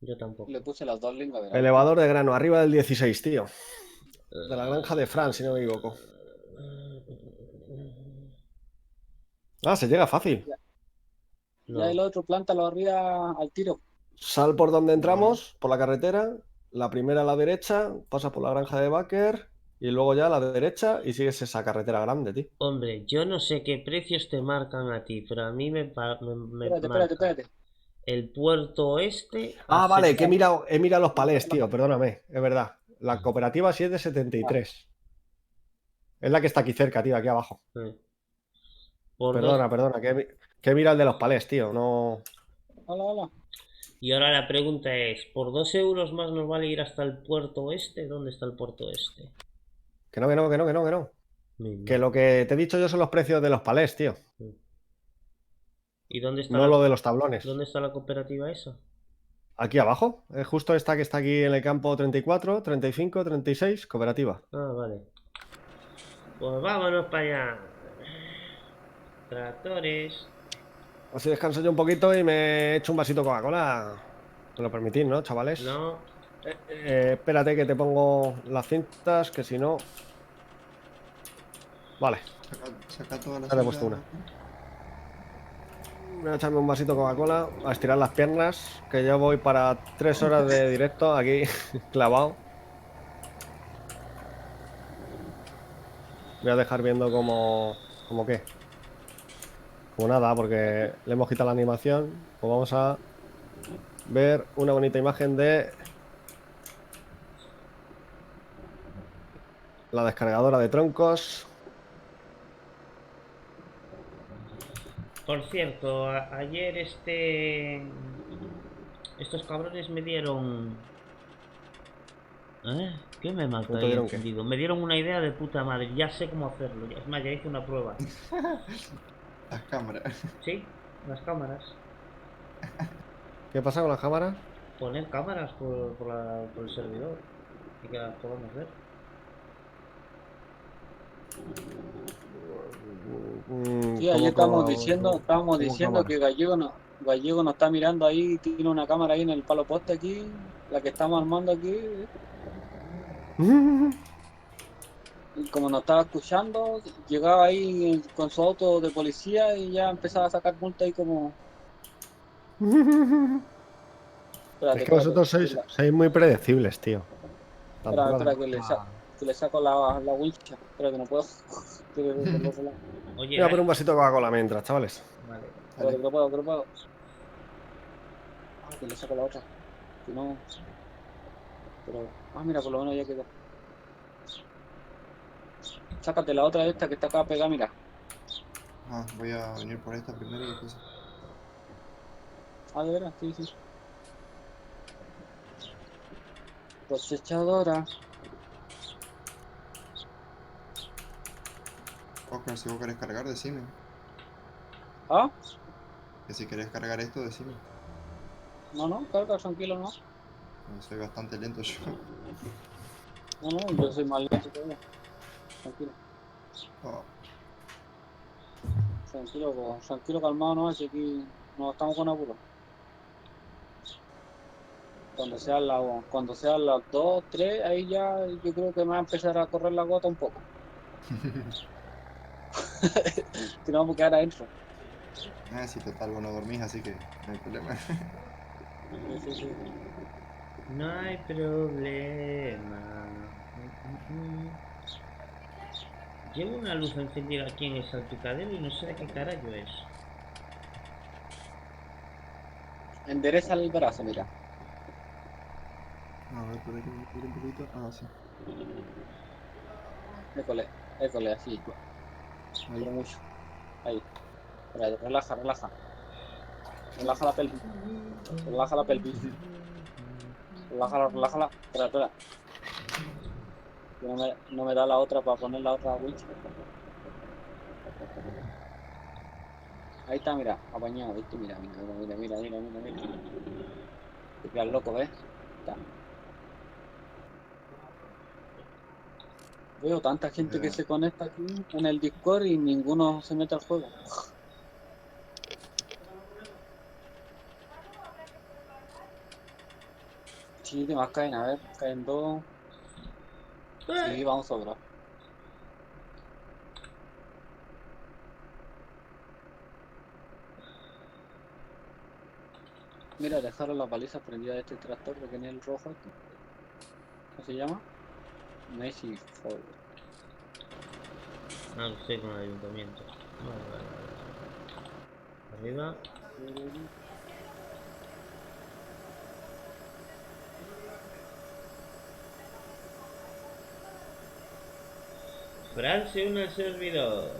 Yo tampoco. Le puse las dos lingas de la Elevador de grano, arriba del 16, tío. De la granja de Fran, si no me equivoco. Ah, se llega fácil. No. Ya el otro, plántalo arriba al tiro. Sal por donde entramos, por la carretera. La primera a la derecha, pasa por la granja de Baker. Y luego ya a la derecha y sigues esa carretera grande, tío. Hombre, yo no sé qué precios te marcan a ti, pero a mí me Espérate, marca espérate. el puerto oeste a Ah, vale, que 70. he mirado los palés, tío, perdóname, es verdad. La cooperativa sí es de 73. Es la que está aquí cerca, tío, aquí abajo. Por Perdona, dos. perdona, que mira el de los palés, tío, no... Hola, hola. Y ahora la pregunta es, ¿por 2 euros más nos vale ir hasta el puerto oeste? ¿Dónde está el puerto oeste? Que no, que no, que no, que no, que no. Venga. Que lo que te he dicho yo son los precios de los palés, tío. ¿Y dónde está No lo de los tablones. ¿Dónde está la cooperativa esa? Aquí abajo, es justo esta que está aquí en el campo 34, 35, 36, cooperativa. Ah, vale. Pues vámonos para allá. Tractores. Así descanso yo un poquito y me echo un vasito de Coca-Cola. Me lo permitís, ¿no, chavales? No. Espérate que te pongo las cintas, que si no... Vale, Saca todas las ya te he puesto una. Voy a echarme un vasito de Coca-Cola, a estirar las piernas, que ya voy para 3 horas de directo aquí, clavado. voy a dejar viendo como qué. Como nada, porque le hemos quitado la animación. Pues vamos a ver una bonita imagen de la descargadora de troncos. Por cierto, ayer estos cabrones me dieron... ¿Eh? ¿Qué me ¿No mata te ahí dieron qué? encendido? Me dieron una idea de puta madre, ya sé cómo hacerlo. Es más, ya hice una prueba. Las cámaras. ¿Sí? Las cámaras. ¿Qué pasa con las cámaras? Poner cámaras por el servidor y que las podamos ver. Sí, ayer ¿Cómo, estábamos cómo diciendo cámara? que Gallego nos está mirando ahí, tiene una cámara ahí en el palo poste aquí, la que estamos armando aquí, y como nos estaba escuchando, llegaba ahí con su auto de policía y ya empezaba a sacar multa ahí como, Es espérate, que espérate, vosotros sois muy predecibles, tío. Tampoco hace espera falta. que le saco la wincha, espera que no puedo, estoy del otro lado. Oye, Voy a poner un vasito de Coca-Cola mientras, chavales. Vale. Espérate Dale. que no puedo. Ah, que le saco la otra, si no, pero, mira, por lo menos ya quedó. Sácate la otra esta que está acá pegada, mira. Ah, voy a venir por esta primero y después. Ah, de veras, sí, sí. Cosechadora. Oscar, si vos querés cargar, decime. Ah, Que si querés cargar esto, decime. no, carga, tranquilo, no. Soy bastante lento yo. No, yo soy más lento todavía. Tranquilo, Oh, tranquilo, calmado, no, si aquí no estamos con apuro. Cuando sean las 2, 3, ahí ya yo creo que me va a empezar a correr la gota un poco. Si no, vamos a quedar adentro. si total vos no dormís, así que no hay problema. Sí, sí, sí. No hay problema. Llevo una luz encendida aquí en el salpicadero y no sé de qué carajo es. Endereza el brazo, mira. A ver, por aquí me tiro un poquito. Ah, sí. École, école, así, Ahí. pero mucho. Ahí, espérate, relaja, relaja. Relaja la pelvis, relaja la pelvis. Relájala, relájala. Espera, espera. Que no me da la otra para poner la otra winch. Ahí está, mira, apañado, ¿viste? Mira. Te quedas loco, ¿ves? Está. Veo tanta gente que Eh, se conecta aquí en el Discord y ninguno se mete al juego. Sí, ¿qué más caen? A ver, caen dos. Sí, vamos a sobrar. Mira, dejaron las balizas prendidas de este tractor que tenía el rojo este. ¿Cómo se llama? Messi Ford. No, estoy con el ayuntamiento. Vale. Arriba. Fran se une al servidor.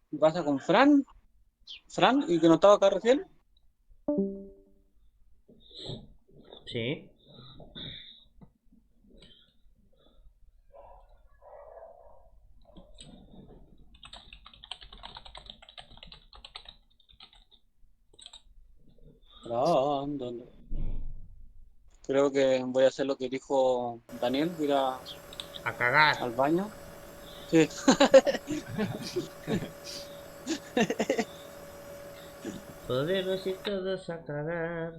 ¿Qué pasa con Fran? ¿Fran? ¿Y que no estaba acá recién? Sí. Fran, ¿dónde? Creo que voy a hacer lo que dijo Daniel, ir A cagar. al baño. Sí. Podemos ir todos a cagar.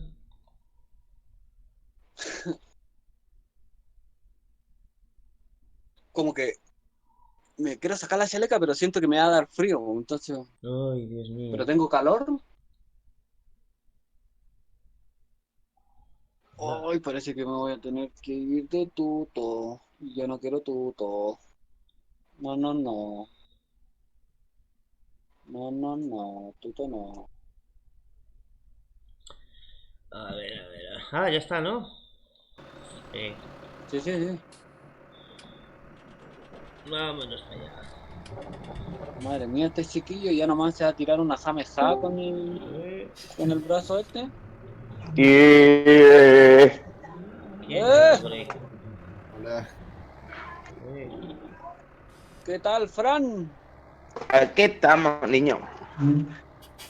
Como que me quiero sacar la chaleca, pero siento que me va a dar frío, entonces. Ay, Dios Pero mío. tengo calor. No. Hoy parece que me voy a tener que ir de tuto. Y yo no quiero tuto. No, no, no. No, no, no. Tuto no. A ver, a ver. Ah, ya está, ¿no? Sí. Sí, sí, sí. Vámonos para allá. Madre mía, este chiquillo ya nomás se va a tirar una jameja con el brazo este. ¿Qué? ¿Quién es, ¡Eh! hombre? Hola. ¿Qué tal, Fran? Aquí estamos, niño.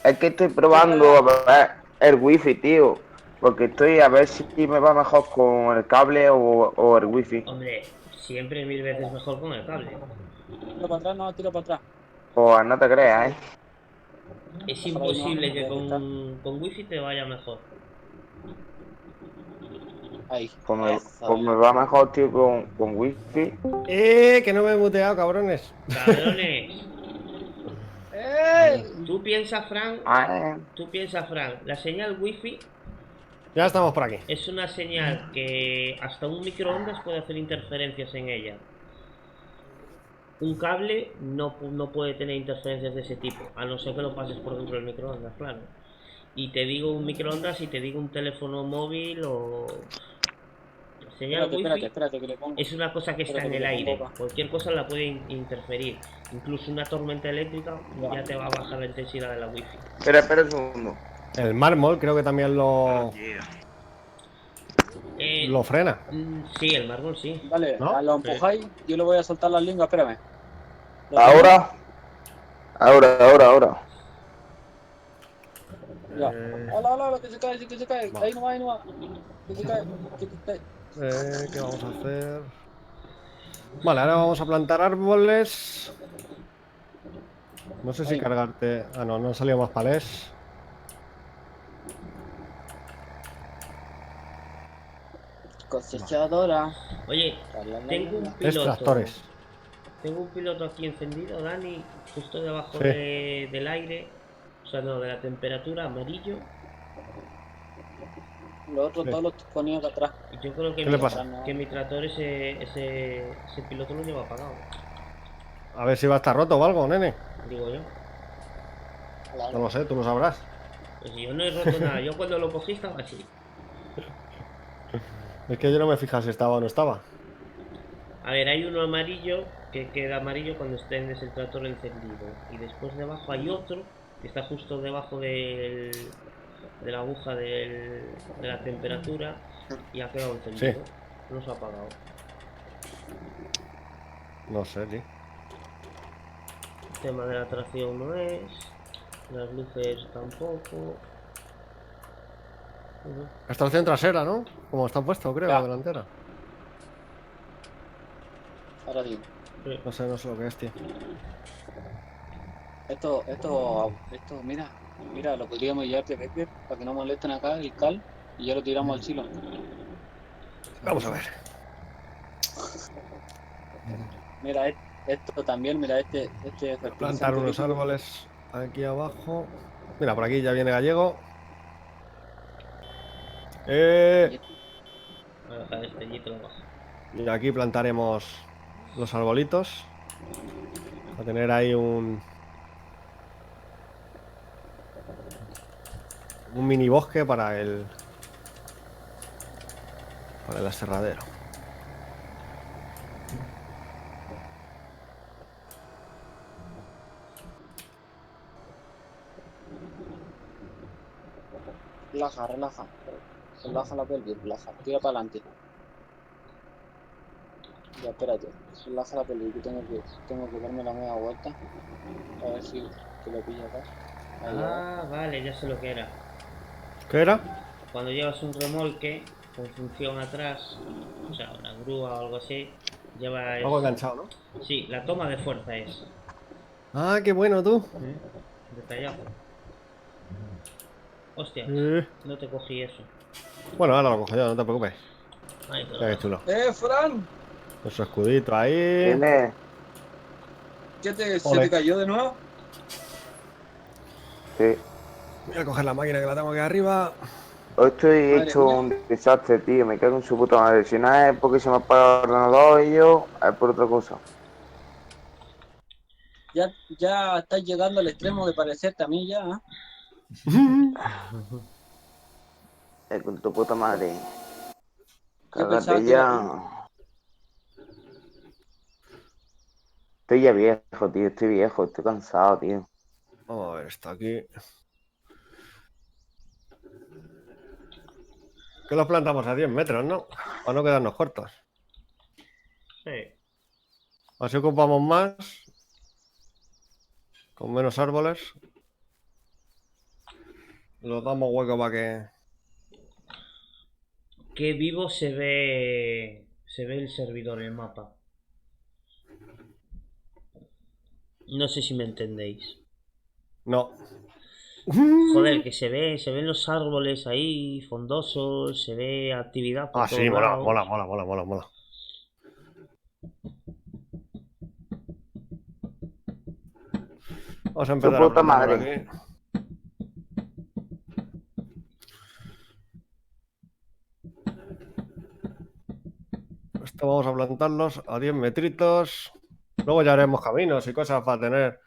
Es que estoy ¿Qué probando a tal? ver el wifi, tío. Porque estoy a ver si me va mejor con el cable o el wifi. Hombre, siempre 1000 veces Hola. mejor con el cable. Tira para atrás, no, tira para atrás. Pues no te Déjalo creas, ahí. ¿eh? Es Déjalo ahí, no. imposible que Ya que está. con wifi te vaya mejor. Ahí. Pues Eso. me va mejor, tío, con wifi. Que no me he muteado, cabrones. Cabrones, ¡Ey! Ah, tú piensa, Frank, la señal wifi Ya estamos por aquí. es una señal que hasta un microondas puede hacer interferencias en ella. Un cable no puede tener interferencias de ese tipo, a no ser que lo pases por dentro del microondas, claro. Y te digo un microondas y te digo un teléfono móvil o señal Espérate, espérate, wifi espérate que le pongo. es una cosa que está Espérate en que el le pongo aire. acá. Cualquier cosa la puede interferir. Incluso una tormenta eléctrica Ya. ya te va a bajar la intensidad de la wifi. espera un segundo. El mármol creo que también lo frena, Sí, el mármol sí. Dale, ¿no? lo Sí. empujáis. Yo le voy a soltar la lengua, espérame. ¿Lo tenéis? ¿Ahora? Ahora. Ya. Eh, Hola, hola, hola, que se cae, que se cae. va. Ahí nomás, ahí nomás. Que se cae, que se cae. ¿Qué vamos a hacer? Vale, ahora vamos a plantar árboles. No sé si Ahí. cargarte. Ah, no, no han salido más palés. Va. Cosechadora. Oye, La, la, la, tengo la, un la. Es piloto. tractores. Tengo un piloto aquí encendido, Dani, justo debajo Sí. del aire. O sea, no, de la temperatura, amarillo. Los otros Sí. dos los ponía acá atrás. Y yo creo ¿Qué le pasa? que mi tractor ese piloto lo lleva apagado. A ver si va a estar roto o algo, nene. Digo yo. No lo sé, tú lo sabrás. Pues yo no he roto nada. Yo cuando lo cogí estaba así. Es que yo no me fijaba si estaba o no estaba. A ver, hay uno amarillo que queda amarillo cuando estés el tractor encendido. Y después debajo hay otro que está justo debajo de la aguja de la temperatura y ha quedado encendido. Sí. No se ha apagado. No sé, tío. El tema de la tracción no es. Las luces tampoco. Extracción trasera, ¿no? Como está puesto, creo, Ya. delantera. Ahora sí. No sé lo que es, tío. Esto, mira, lo podríamos llevar de Becker para que no molesten acá el cal y ya lo tiramos al silo. Vamos a ver. Mira, esto también, mira, este Plantar fertilizante unos líquido. árboles aquí abajo. Mira, por aquí ya viene Gallego. Voy a dejar este yito abajo. Y aquí plantaremos los arbolitos. A tener ahí un mini bosque para el aserradero. Relaja, relaja. Relaja la pelvis, relaja. Tira para adelante. Ya, espérate. Relaja la pelvis, que tengo que darme la media vuelta. A ver si que lo pilla acá. Ahí va. Ah, vale, ya sé lo que era. ¿Qué era? Cuando llevas un remolque con función atrás, o sea, una grúa o algo así, Lleva... Algo enganchado, ¿no? Sí, la toma de fuerza es. Ah, qué bueno tú. Detallazo. Hostia, Eh. no te cogí eso. Bueno, ahora lo cojo yo, no te preocupes. Ay, qué Mira qué chulo. Fran, Con su escudito ahí. Dime. ¿se te Ole. cayó de nuevo? Sí. Voy a coger la máquina que la tengo aquí arriba. Hoy estoy Madre hecho mía. un desastre, tío. Me cago en su puta madre. Si no es porque se me apaga el ordenador y yo, es por otra cosa. Ya estás llegando al extremo de parecerte a mí ya, ¿ah? Es con tu puta madre. Yo pensaba Cágate que era tú. ya. Estoy ya viejo, tío. Estoy viejo. Estoy cansado, tío. Vamos a ver esto aquí. Que los plantamos a 10 metros, ¿no? Para no quedarnos cortos. Sí. Así ocupamos más. Con menos árboles. Los damos hueco para que... Qué vivo se ve... Se ve el servidor en el mapa. No sé si me entendéis. No. Joder, que se ven los árboles ahí, fondosos, se ve actividad por Ah, todos sí, mola, lados. mola, mola, mola, mola, mola. Vamos a Tu empezar a puta plantar por madre. aquí. Esto vamos a plantarlos a 10 metritos. Luego ya haremos caminos y cosas para tener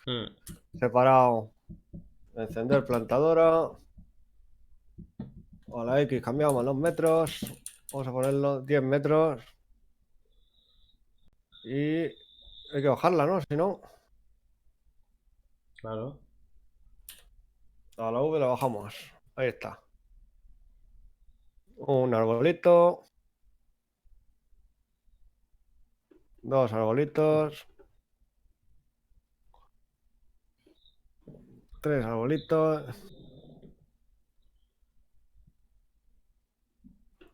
separado. Encender plantadora. O a la X cambiamos los metros. Vamos a ponerlo 10 metros. Y hay que bajarla, ¿no? Si no, Claro. a la V la bajamos. Ahí está. Un arbolito. Dos arbolitos. Tres arbolitos.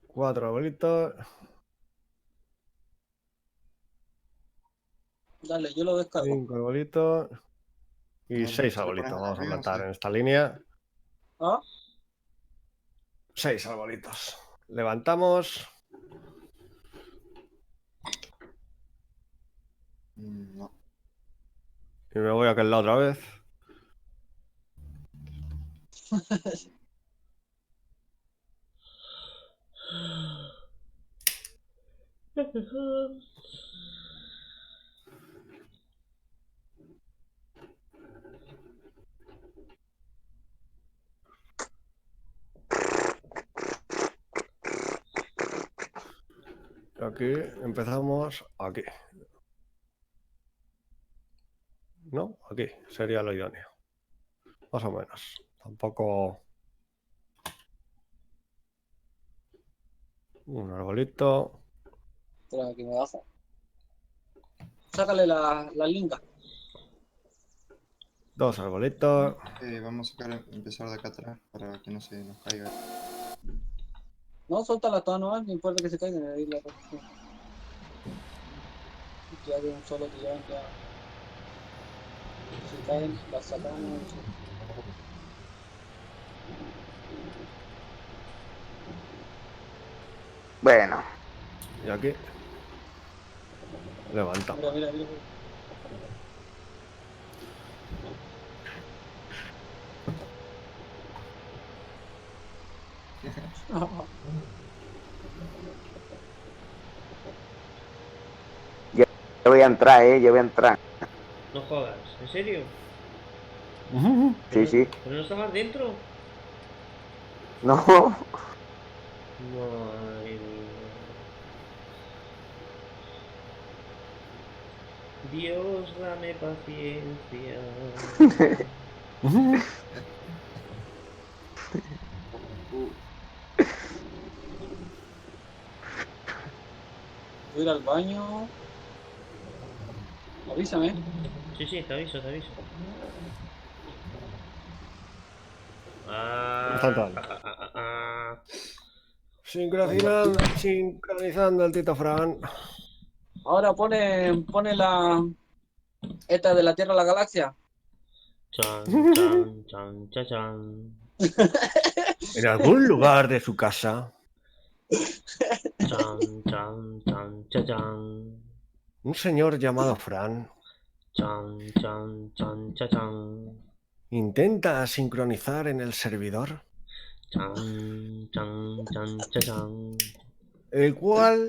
Cuatro arbolitos. Dale, yo lo descargo. 5 arbolitos. Y Vale, 6 ¿se lo pones arbolitos. Vamos a arriba, plantar sí? en esta línea. ¿Ah? 6 arbolitos. Levantamos. No. Y me voy a aquel lado otra vez. Aquí empezamos aquí. ¿No? Aquí sería lo idóneo. Más o menos. Tampoco... Un arbolito. Espera, que me bajo. Sácale la linga. Dos arbolitos. Vamos a empezar de acá atrás para que no se nos caiga. No, suéltala toda nueva, no importa que se caigan ahí la rotación. Ya de un solo tirón ya. Si caen, las sacamos. Bueno. Y aquí. Levantamos. Mira, mira. Yo voy a entrar, yo voy a entrar. No jodas, ¿en serio? Sí, sí. ¿Pero no estabas dentro? No. Madre mía. Dios, dame paciencia. Voy a ir al baño. Avísame. Sí, te aviso. Sincronizando el Tito Fran. Ahora pone la esta de la Tierra a la Galaxia. Chan, chan, chan, chan, chan. En algún lugar de su casa, Chan, chan, chan, chan, chan. un señor llamado Fran Chan, chan, chan, chan, chan. intenta sincronizar en el servidor, Chan, chan, chan, chan, chan. el cual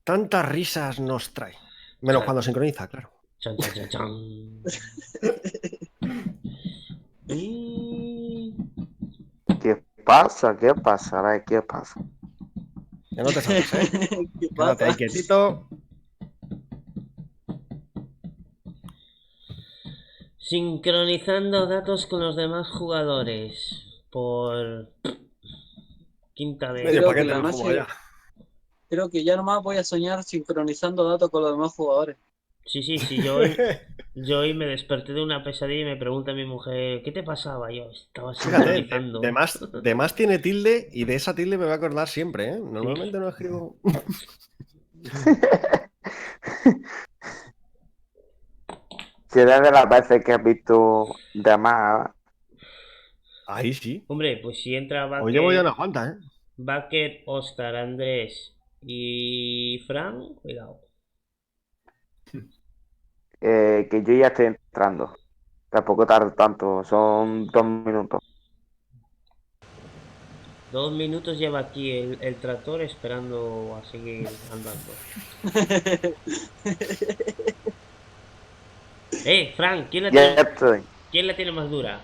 tantas risas nos trae. Menos Chan, cuando sincroniza, claro. chan, chan, chan, chan. Y... ¿Qué pasa? ¿Qué pasa? A ver, ¿qué pasa? Que no te salgas, ¿eh? ¿Qué Quédate pasa? ahí quietito. Sincronizando datos con los demás jugadores. Por quinta vez. Medio Creo que paquete la me fumo noche, ya. creo que ya nomás voy a soñar sincronizando datos con los demás jugadores. Sí, sí, sí, yo hoy me desperté de una pesadilla y me pregunta mi mujer, ¿qué te pasaba? Yo estaba Fíjate, sincronizando. de más tiene tilde y de esa tilde me voy a acordar siempre, ¿eh? Sí. Normalmente no escribo. Si eres de las veces que has visto de más, Ahí sí. Hombre, pues si entra Hoy llevo ya unas cuantas, ¿eh? Baker, Oscar, Andrés y Fran, cuidado. que yo ya estoy entrando. Tampoco tardo tanto, son 2 minutos. 2 minutos lleva aquí el tractor esperando a seguir andando. Fran, Ya estoy. ¿quién la tiene más dura?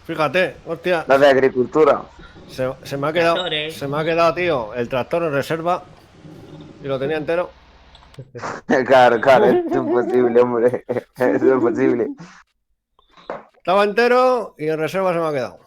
Fíjate, hostia. La de agricultura. Se me ha Tractores. quedado, tío, el tractor en reserva y lo tenía entero. Claro, claro, es imposible, hombre. Es imposible. Estaba entero y en reserva se me ha quedado.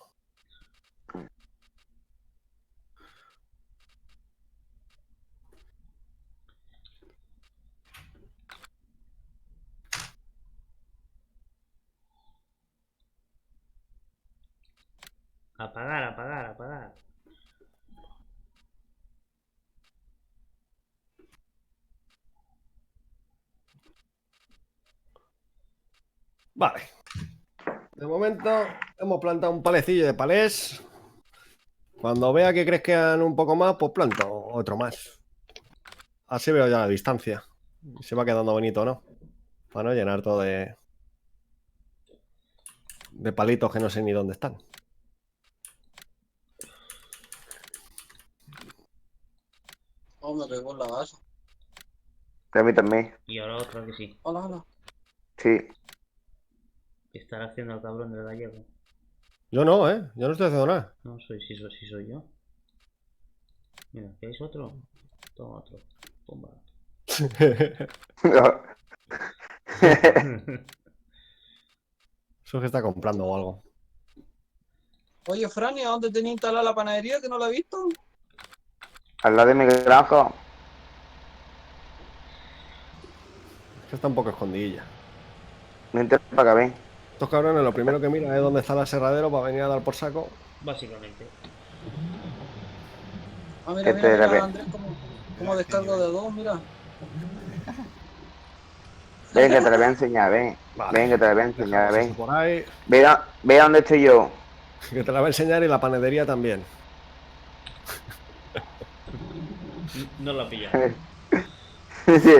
Apagar, apagar, apagar. Vale. De momento hemos plantado un palecillo de palés. Cuando vea que crezcan un poco más, pues planto otro más. Así veo ya la distancia. Se va quedando bonito, ¿no? Para no llenar todo de palitos que no sé ni dónde están. Oh, me pegó la gaso. A mí también. Y ahora otra que sí. Hola, hola. Sí. ¿Qué estará haciendo el cabrón del gallego? Yo no, ¿eh? Yo no estoy haciendo nada. No, sí soy yo. Mira, ¿queréis otro? Toma otro. Pumba. Eso es que está comprando o algo. Oye, Fran, ¿y a dónde tenía instalada la panadería que no la he visto? Al lado de mi granja. Es que está un poco escondidilla. Vente para acá, ven. Estos cabrones lo primero que miran es dónde está el aserradero para venir a dar por saco. Básicamente. Ah, mira, Este de la mira, vez. Andrés, cómo descargo de dos, mira. Ven que te la voy a enseñar, ven. Vale. Ven que te la voy a enseñar, Dejamos eso ven. por ahí. Ve dónde estoy yo. Que te la va a enseñar y la panadería también. No lo ha pillado. Sí.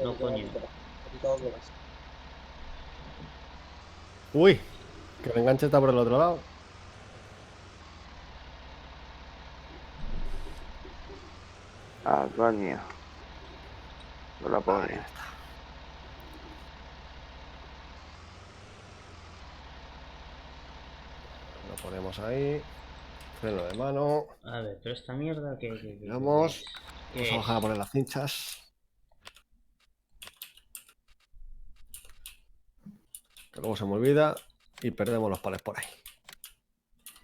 No, coño. Uy, que el enganche está por el otro lado. Ah, coño. No la Ahí pone. está. Lo ponemos ahí. Freno de mano. A ver, pero esta mierda que Vamos. ¿qué Vamos a es? bajar a poner las cinchas. Que luego se me olvida y perdemos los palés por ahí.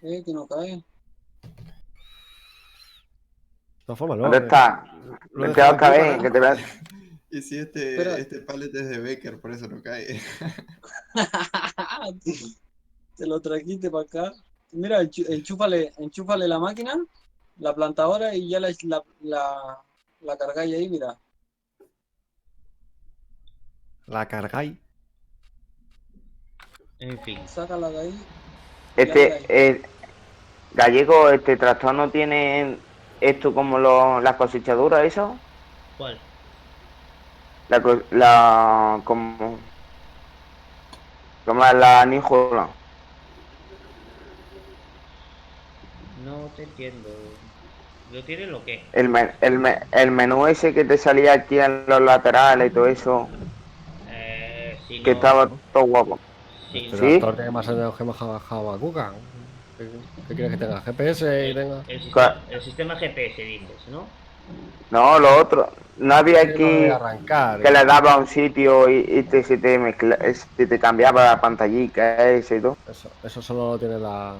Que no cae. De todas formas, ¿Dónde está? lo he Vente dejado acá, aquí ven, para- que te veas. Y si Espera. este pallet es de Baker, por eso no cae. Te lo trajiste para acá. Mira, enchúfale la máquina, la plantadora y ya la cargáis ahí, mira. La cargáis. En fin. Sácala de ahí. Ya le dais. Gallego, este tractor no tiene esto como las cosechaduras, eso. ¿Cuál? Como la níjula. No te entiendo. ¿Lo tienen o qué? El menú ese que te salía aquí en los laterales y todo eso, Si que no. estaba todo guapo. Si Este no. ¿Sí? tractor tiene más años que Habacuca. ¿Qué quieres que tenga? ¿GPS y tenga? El sistema GPS dices, ¿no? No, lo otro. No había Sí, lo de aquí arrancar. que le daba a un sitio y te cambiaba la pantallita ese y todo. Eso solo lo tiene la.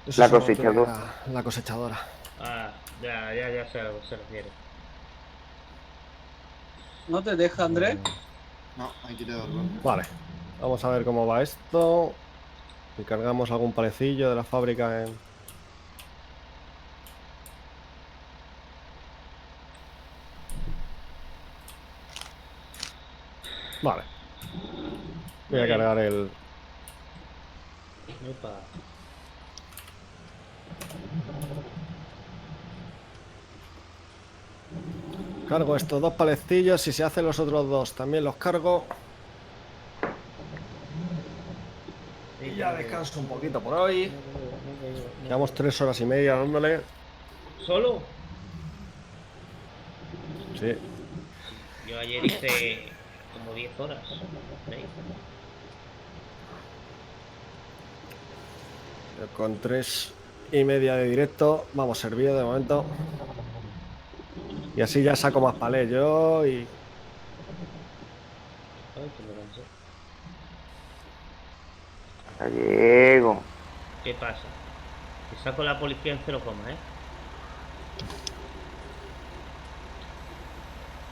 Eso La solo lo tiene cosechadora. la cosechadora. Ah, ya sé a lo que se refiere. ¿No te deja, Andrés? No, hay que devolverlo. Vale. Vamos a ver cómo va esto. Y cargamos algún palecillo de la fábrica en. Vale. Voy a cargar el. Epa. Cargo estos dos palecillos. Si se hacen los otros dos, también los cargo. Y ya descanso un poquito por hoy. Llevamos 3 horas y media dándole. ¿Solo? Sí. Yo ayer hice como 10 horas. ¿Sí? Con 3 y media de directo. Vamos servido de momento. Y así ya saco más palés yo y. Ay, que me cansé. Gallego. ¿Qué pasa? Te saco la policía en 0,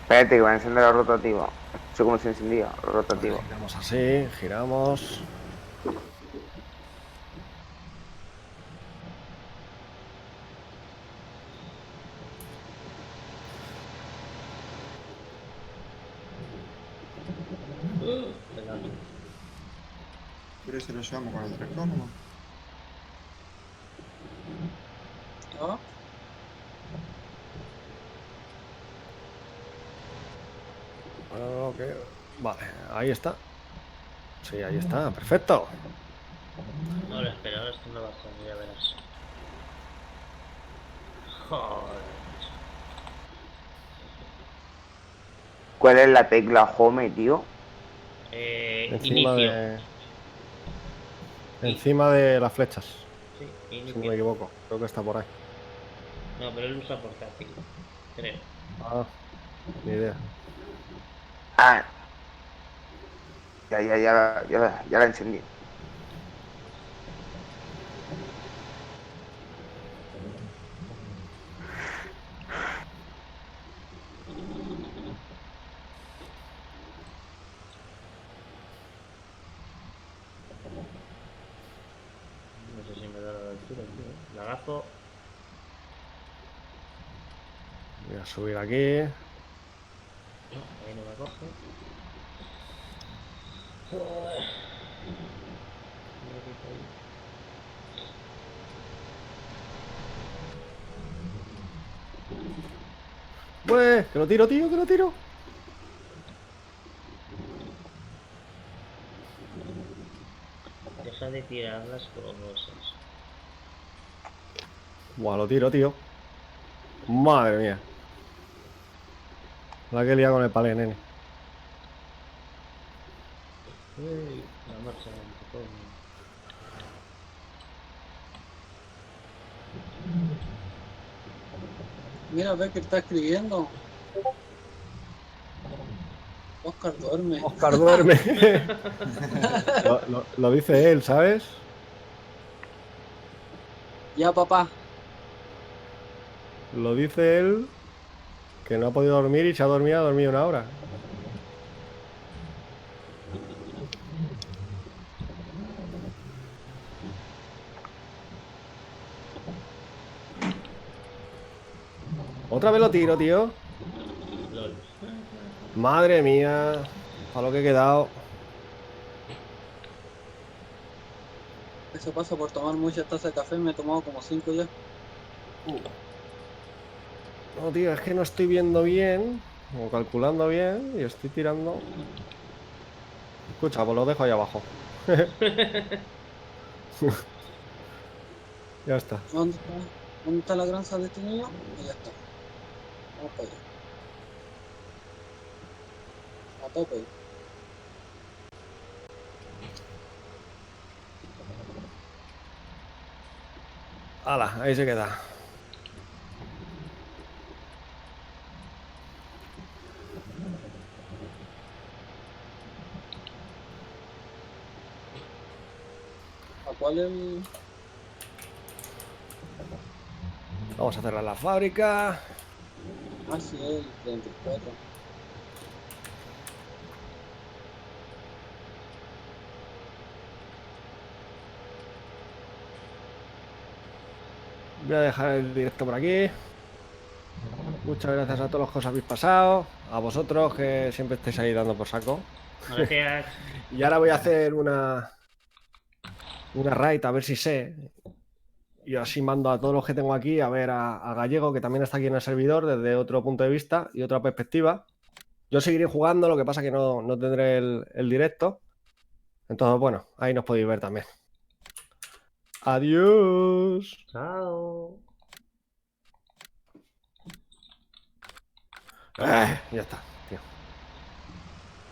Espérate que va a encender la rotativa. No sé cómo se encendía la rotativa. Giramos así, giramos. ¿Quieres que lo llevamos con el tractor nomás? ¿No? Bueno, vale, ahí está. Sí, ahí está, perfecto. No lo espero, ahora esto me va a salir, ya verás. Joder. ¿Cuál es la tecla home, tío? Encima Inicio. Encima de las flechas, Sí, si no inicio. me equivoco. Creo que está por ahí. No, pero él usa portátil. Creo. Ah, ni idea. Ah, ya la encendí. No sé si me da la altura, tío. La agazo. Voy a subir aquí. No, ahí no la coge. Joder. ¡Pues! ¡Que lo tiro, tío! ¡Que lo tiro! Deja de tirar las cosas. Buah, lo tiro, tío. Madre mía. La que he liado con el palé, nene. La marcha lenta, coño. Mira, ve que está escribiendo. Oscar duerme. Oscar duerme. Lo dice él, ¿sabes? Ya, papá. Lo dice él. Que no ha podido dormir y se ha dormido una hora. Otra vez lo tiro, tío. LOL. Madre mía. A lo que he quedado. Eso pasa por tomar muchas tazas de café, me he tomado como 5 ya. No, tío, es que no estoy viendo bien. O calculando bien. Y estoy tirando. Escucha, pues lo dejo ahí abajo. Ya está. ¿Dónde está? ¿Dónde está la granja de este niño? Allá está. Vamos para allá. A tope. ¡Hala! Ahí se queda. ¿A cuál el...? Vamos a cerrar la fábrica. Ah, sí, el 34. Voy a dejar el directo por aquí. Muchas gracias a todos los que os habéis pasado. A vosotros que siempre estáis ahí dando por saco. Gracias. Y ahora voy a hacer una raid a ver si sé. Y así mando a todos los que tengo aquí a ver a Gallego, que también está aquí en el servidor desde otro punto de vista y otra perspectiva. Yo seguiré jugando, lo que pasa que no tendré el directo. Entonces, bueno, ahí nos podéis ver también. Adiós. Chao. Ya está, tío.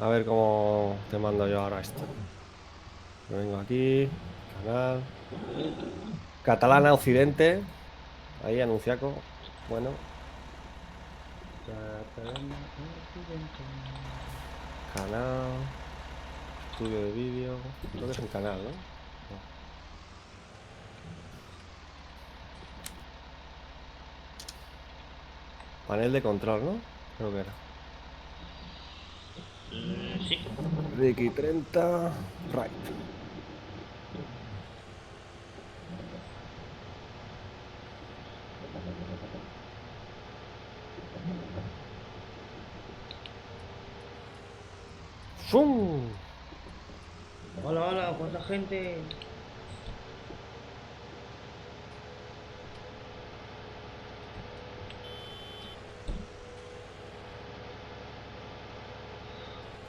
A ver cómo te mando yo ahora esto. Yo vengo aquí, canal. Catalana Occidente. Ahí, anunciaco. Bueno, canal. Estudio de vídeo. Creo que es un canal, ¿no? No. Panel de control, ¿no? Creo que era. Sí. Ricky 30. Right. ¡Fum! Hola, hola, ¿cuánta gente?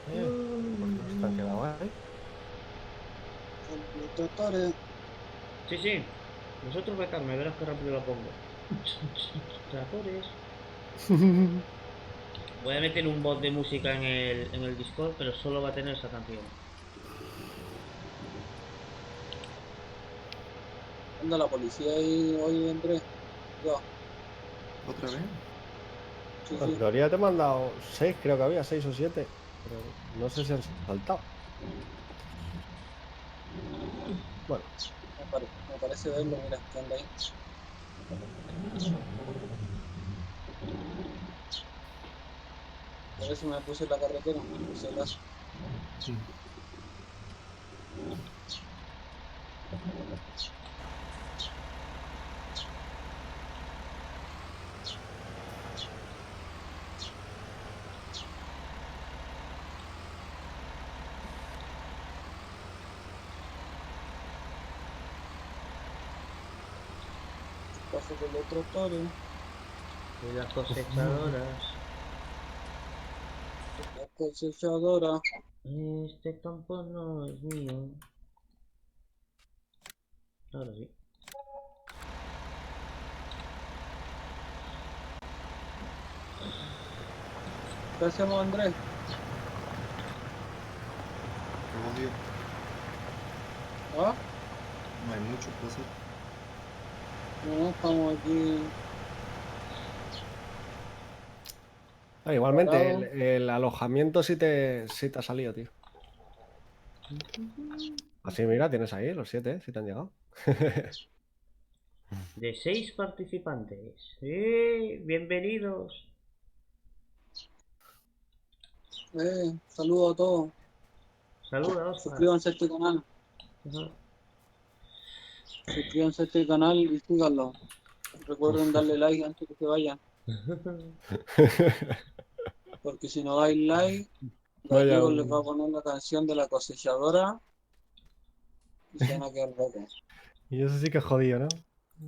¿Por qué están quedado ahí? Tractores. Sí, sí. Vosotros becarme, verás que rápido la pongo. Tractores. Voy a meter un bot de música en el Discord, pero solo va a tener esa canción. Anda la policía ahí hoy, Andrés. Ya, ¿Otra vez? sí, En sí. teoría te he mandado 6, creo que había 6 o 7. Pero no sé si han saltado. Bueno, Me parece verlo, mira, que anda ahí. Por eso me puse en la carretera, por si acaso. Paso por los tractores, Y las cosechadoras. la cosechadora. Este campo no es mío. Ahora sí. ¿Qué hacemos, Andrés? Obvio. ¿Ah? No hay mucho que hacer. No, estamos aquí. igualmente, Parado. el alojamiento sí te ha salido, tío. Así, mira, tienes ahí los 7, si te han llegado. De 6 participantes. Bienvenidos. Saludos a todos. Saludos. Suscríbanse a este canal. Ajá. Suscríbanse a este canal y síganlo. Recuerden darle like antes que se vayan. Porque si no dais like, Vaya, Gallego les va a poner la canción de la cosechadora y se van a quedar locos. y eso sí que es jodido, ¿no?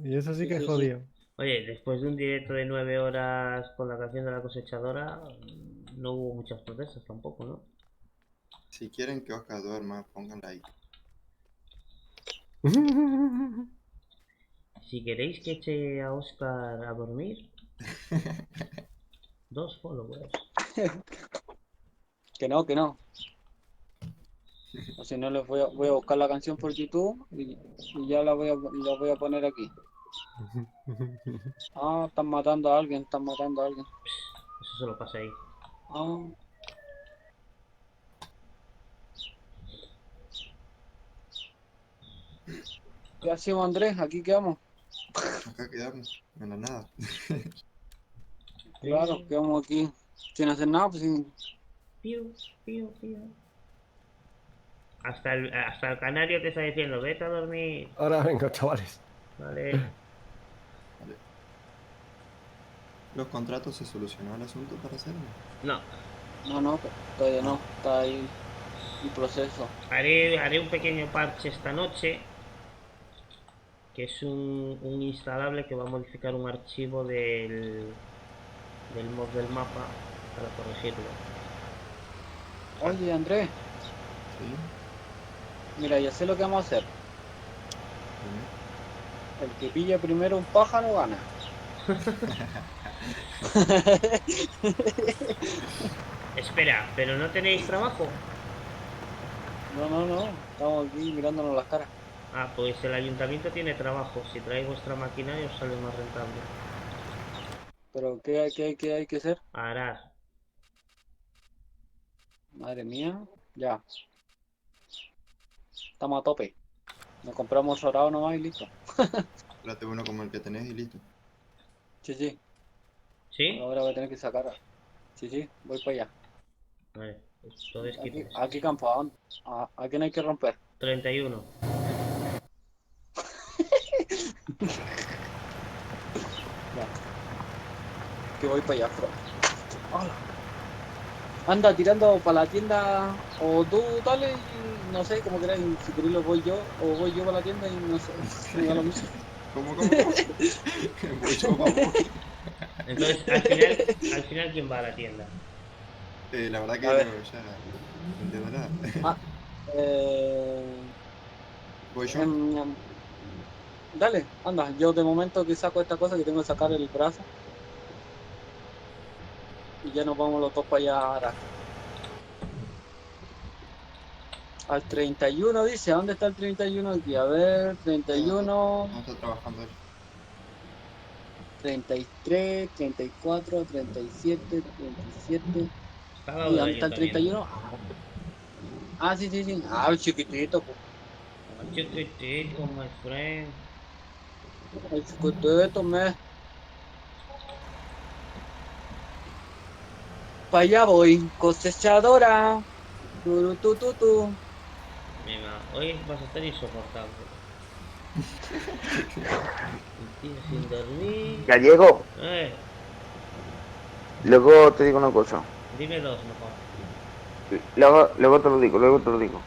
Y eso sí Sí, que es sí, sí. jodido. Oye, después de un directo de 9 horas con la canción de la cosechadora, no hubo muchas protestas tampoco, ¿no? Si quieren que Oscar duerma, pónganla ahí. Si queréis que eche a Oscar a dormir, 2 followers. Que no, que no. O si no, les voy a buscar la canción por YouTube y ya la voy a poner aquí. Ah, están matando a alguien, están matando a alguien. Eso solo pasa ahí. Ah, ¿qué hacemos, Andrés? Aquí quedamos. Acá quedamos, en la nada. Claro, quedamos aquí sin hacer nada, pues sin... Piu, piu, piu. Hasta el canario te está diciendo, vete a dormir. Ahora vengo, chavales. Vale. Vale. ¿Los contratos se solucionó el asunto para hacerlo? No, No, todavía no, está ahí el proceso. haré un pequeño parche esta noche, que es un instalable que va a modificar un archivo del mod del mapa para corregirlo. Oye, Andrés, Sí. mira, ya sé lo que vamos a hacer. Dime. El que pilla primero un pájaro gana. Espera, ¿pero no tenéis trabajo? No, estamos aquí mirándonos las caras. Ah, pues el ayuntamiento tiene trabajo. Si traéis vuestra maquinaria os sale más rentable. Pero ¿qué hay que hacer? Arar. Madre mía, ya, estamos a tope. Nos compramos sorado nomás y listo. Trate uno como el que tenés y listo. Sí, ¿Sí? ahora voy a tener que sacar. Sí, voy para allá. Vale, pues entonces Aquí, quites. aquí campo, ¿a quién hay que romper? 31. Ya, que voy para allá, bro. Hola. Anda tirando para la tienda, o tú dale, y no sé, como queráis, si queréis lo voy yo, o voy yo para la tienda y no sé, me da lo mismo. ¿Cómo? Voy yo, vamos. Entonces, al final, ¿quién va a la tienda? La verdad que A ver, yo ya no entiendo nada. ah, eh, Voy yo. em, dale, anda, yo de momento que saco esta cosa que tengo que sacar el brazo y ya nos vamos los dos para allá a Arar. Al 31 dice, ¿a dónde está el 31 aquí? A ver, No está trabajando él. 33, 34, 37, 37. Está al lado ¿Y del dónde está el ayuntamiento. 31? Sí. Ah, el chiquitito, pues. Chiquitito, my friend. El chiquitito, me. Para allá voy, cosechadora. Tu. Venga, hoy vas a estar insoportable. Un día sin dormir. Gallego, Eh, luego te digo una cosa. dime dos mejor. Luego te lo digo.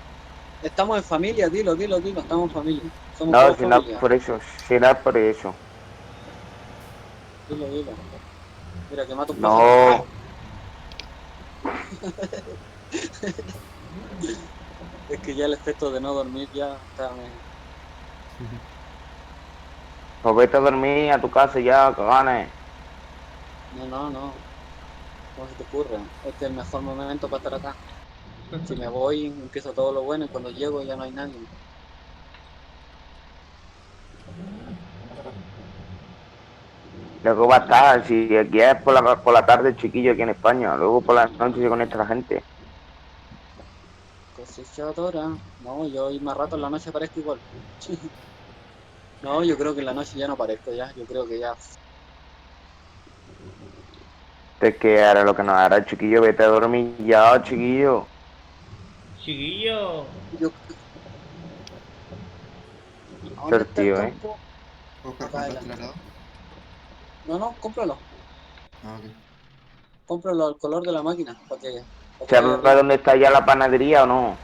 Estamos en familia, dilo, estamos en familia. Somos No, todos si no es familia. por eso, será por eso. Dilo. Mira, que mato un pájaro. No, Es que ya el efecto de no dormir ya está. pues vete a dormir a tu casa ya, que ganes. No. ¿Cómo se te ocurre? Este es el mejor momento para estar acá. Si me voy, empiezo todo lo bueno y cuando llego ya no hay nadie. Luego va a estar, si aquí es por la tarde el chiquillo aquí en España, luego por la noche se conecta la gente. Cosechadora. No, yo hoy más rato en la noche aparezco igual. No, yo creo que en la noche ya no aparezco ya. Yo creo que ya. Es que ahora lo que nos hará el chiquillo, vete a dormir ya, chiquillo. Chiquillo. Yo... ¿A dónde está el Sortío, campo? Oscar, Acá ¿compraste el adelante. helado? No, cómpralo. Ah, ok. Cómpralo al color de la máquina para que vaya ¿Sabes arriba. dónde está ya la panadería o no?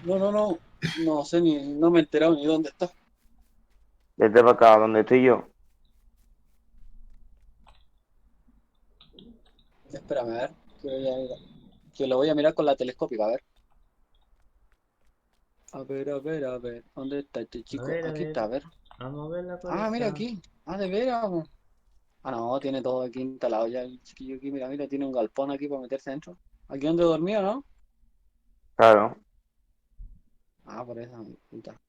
No. No sé no me he enterado ni dónde está. Desde para acá, donde estoy yo. Espérame, a ver. Que lo voy a mirar con la telescópica, a ver. A ver. ¿Dónde está este A chico? ver, a Aquí ver. está, a ver. Vamos a ver la Ah, mira colección. aquí. Ah, de veras. Ah, no, tiene todo aquí instalado ya el chiquillo aquí. Mira, tiene un galpón aquí para meterse dentro. Aquí donde dormía, ¿no? Claro. Ah, por eso. Puta.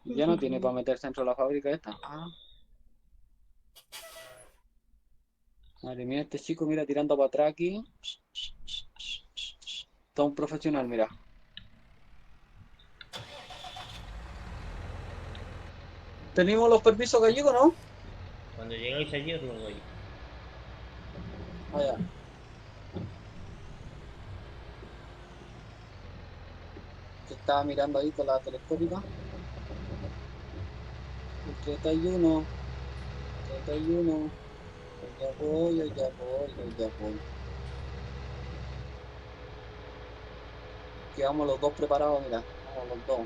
Ya no tiene para meterse dentro de la fábrica esta. Ah, madre mía, este chico, mira, tirando para atrás aquí. Todo un profesional, mira. ¿Tenemos los permisos gallegos, no? Cuando llegáis allí os lo doy. Vaya. Que estaba mirando ahí con la telescópica. El 31. 31. Ya voy. Que vamos los dos preparados, mira. Vamos los dos.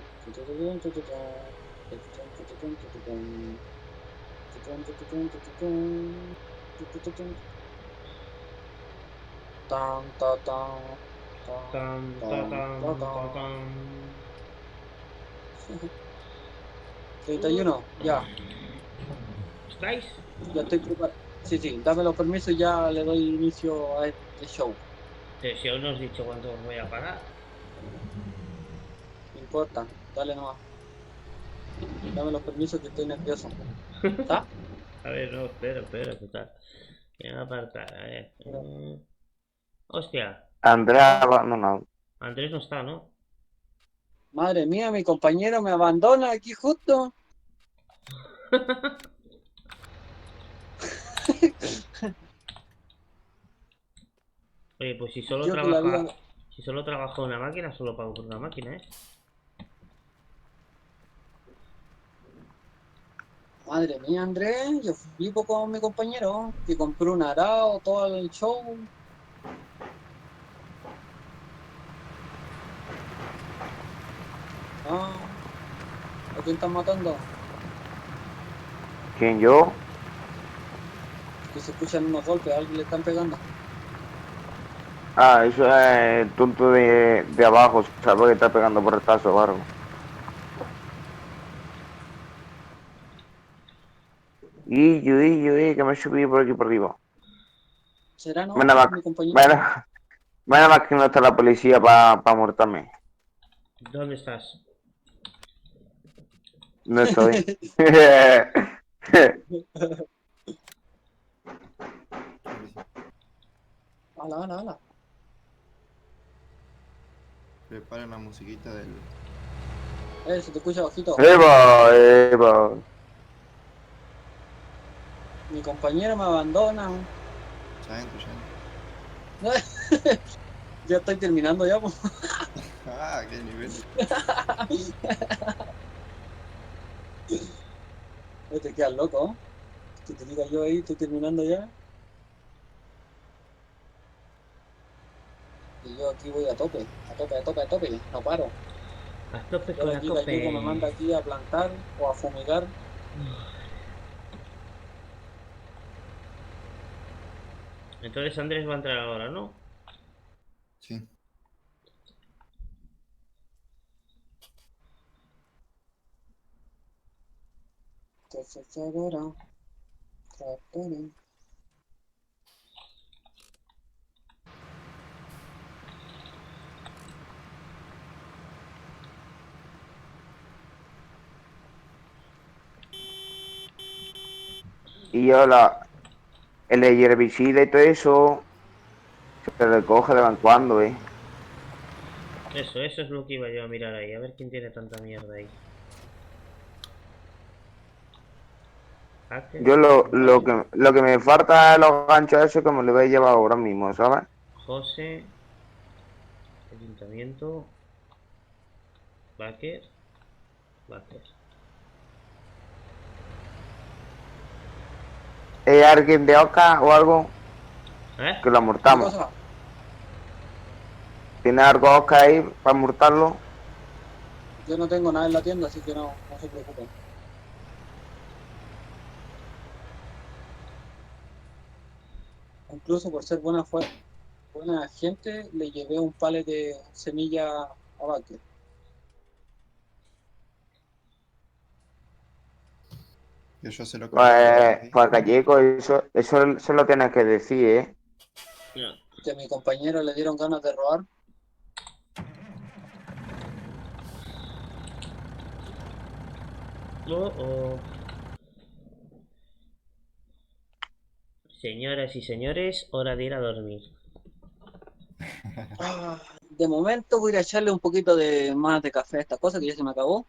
Tan, ta, tan, tan, Tan, ta, tan, tan, ta, ta, tan. tan. 31, ya. ¿Estáis? Ya estoy preparado. Sí, dame los permisos y ya le doy inicio a este show. Pero si aún no os he dicho cuánto os voy a pagar. No importa, dale nomás. Dame los permisos que estoy nervioso. ¿Está? A ver, no, espera, total. Voy a apartar, a ver. Hostia, Andrea abandonado. Andrés no está, ¿no? Madre mía, mi compañero me abandona aquí justo. Oye, pues si solo Yo que la vida. trabaja. Si solo trabaja una máquina, solo pago por una máquina, ¿eh? Madre mía, Andrés, yo flipo con mi compañero que compró un arao, todo el show. Ah, ¿a quién están matando? ¿Quién yo? Que se escuchan unos golpes, a alguien le están pegando. Ah, eso es el tonto de abajo, ¿sabes? Que está pegando por el tazo, barro. Que me subí por aquí por arriba. ¿Será no? Menos mal, Mi compañero. menos, menos mal que no está la policía para multarme. ¿Dónde estás? No estoy. Ala. Preparen la musiquita del. Se te escucha bajito. Eva. Mi compañero me abandona. Ya entro. Ya estoy terminando ya, po. Ah, qué nivel. Te quedas loco, ¿no? Que te diga yo ahí, estoy terminando ya. Y yo aquí voy a tope. No paro. A tope Y con ahora la aquí cope. Gallego me manda aquí a plantar o a fumigar. Entonces Andrés va a entrar ahora, ¿no? Sí. Y yo el herbicida y todo eso se recoge de vez en cuando, ¿eh? Eso es lo que iba yo a mirar ahí. A ver quién tiene tanta mierda ahí. Hacker, Yo Vale. lo que me falta es los ganchos esos que me lo voy a llevar ahora mismo, ¿sabes? José, Ayuntamiento, Baker, Baker. alguien de Oca o algo ¿Eh? que lo ¿Qué amortamos. cosa? ¿Tiene algo Oca ahí para amortarlo? Yo no tengo nada en la tienda, así que no se preocupen. Incluso por ser buena gente, le llevé un palet de semilla a Baker. Que yo se lo cargo ahí. Pues Gallego, eso se lo tienes que decir, ¿eh? No. Que a mi compañero le dieron ganas de robar. Oh, oh. Señoras y señores, hora de ir a dormir. De momento voy a ir a echarle un poquito de más de café a esta cosa que ya se me acabó.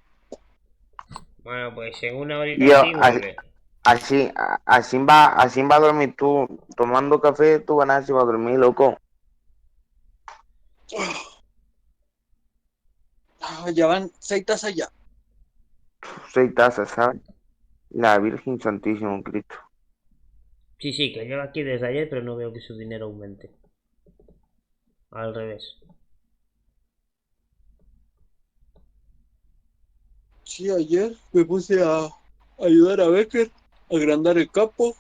Bueno, pues en una horita Y yo, así vuelve. así va a dormir tú, tomando café, tú van a ver si va a dormir, loco. Ya van 6 tazas ya. 6 tazas, ¿sabes? La Virgen Santísimo Cristo. Sí, sí, que lleva aquí desde ayer, pero no veo que su dinero aumente. Al revés. Sí, ayer me puse a ayudar a Becker a agrandar el campo.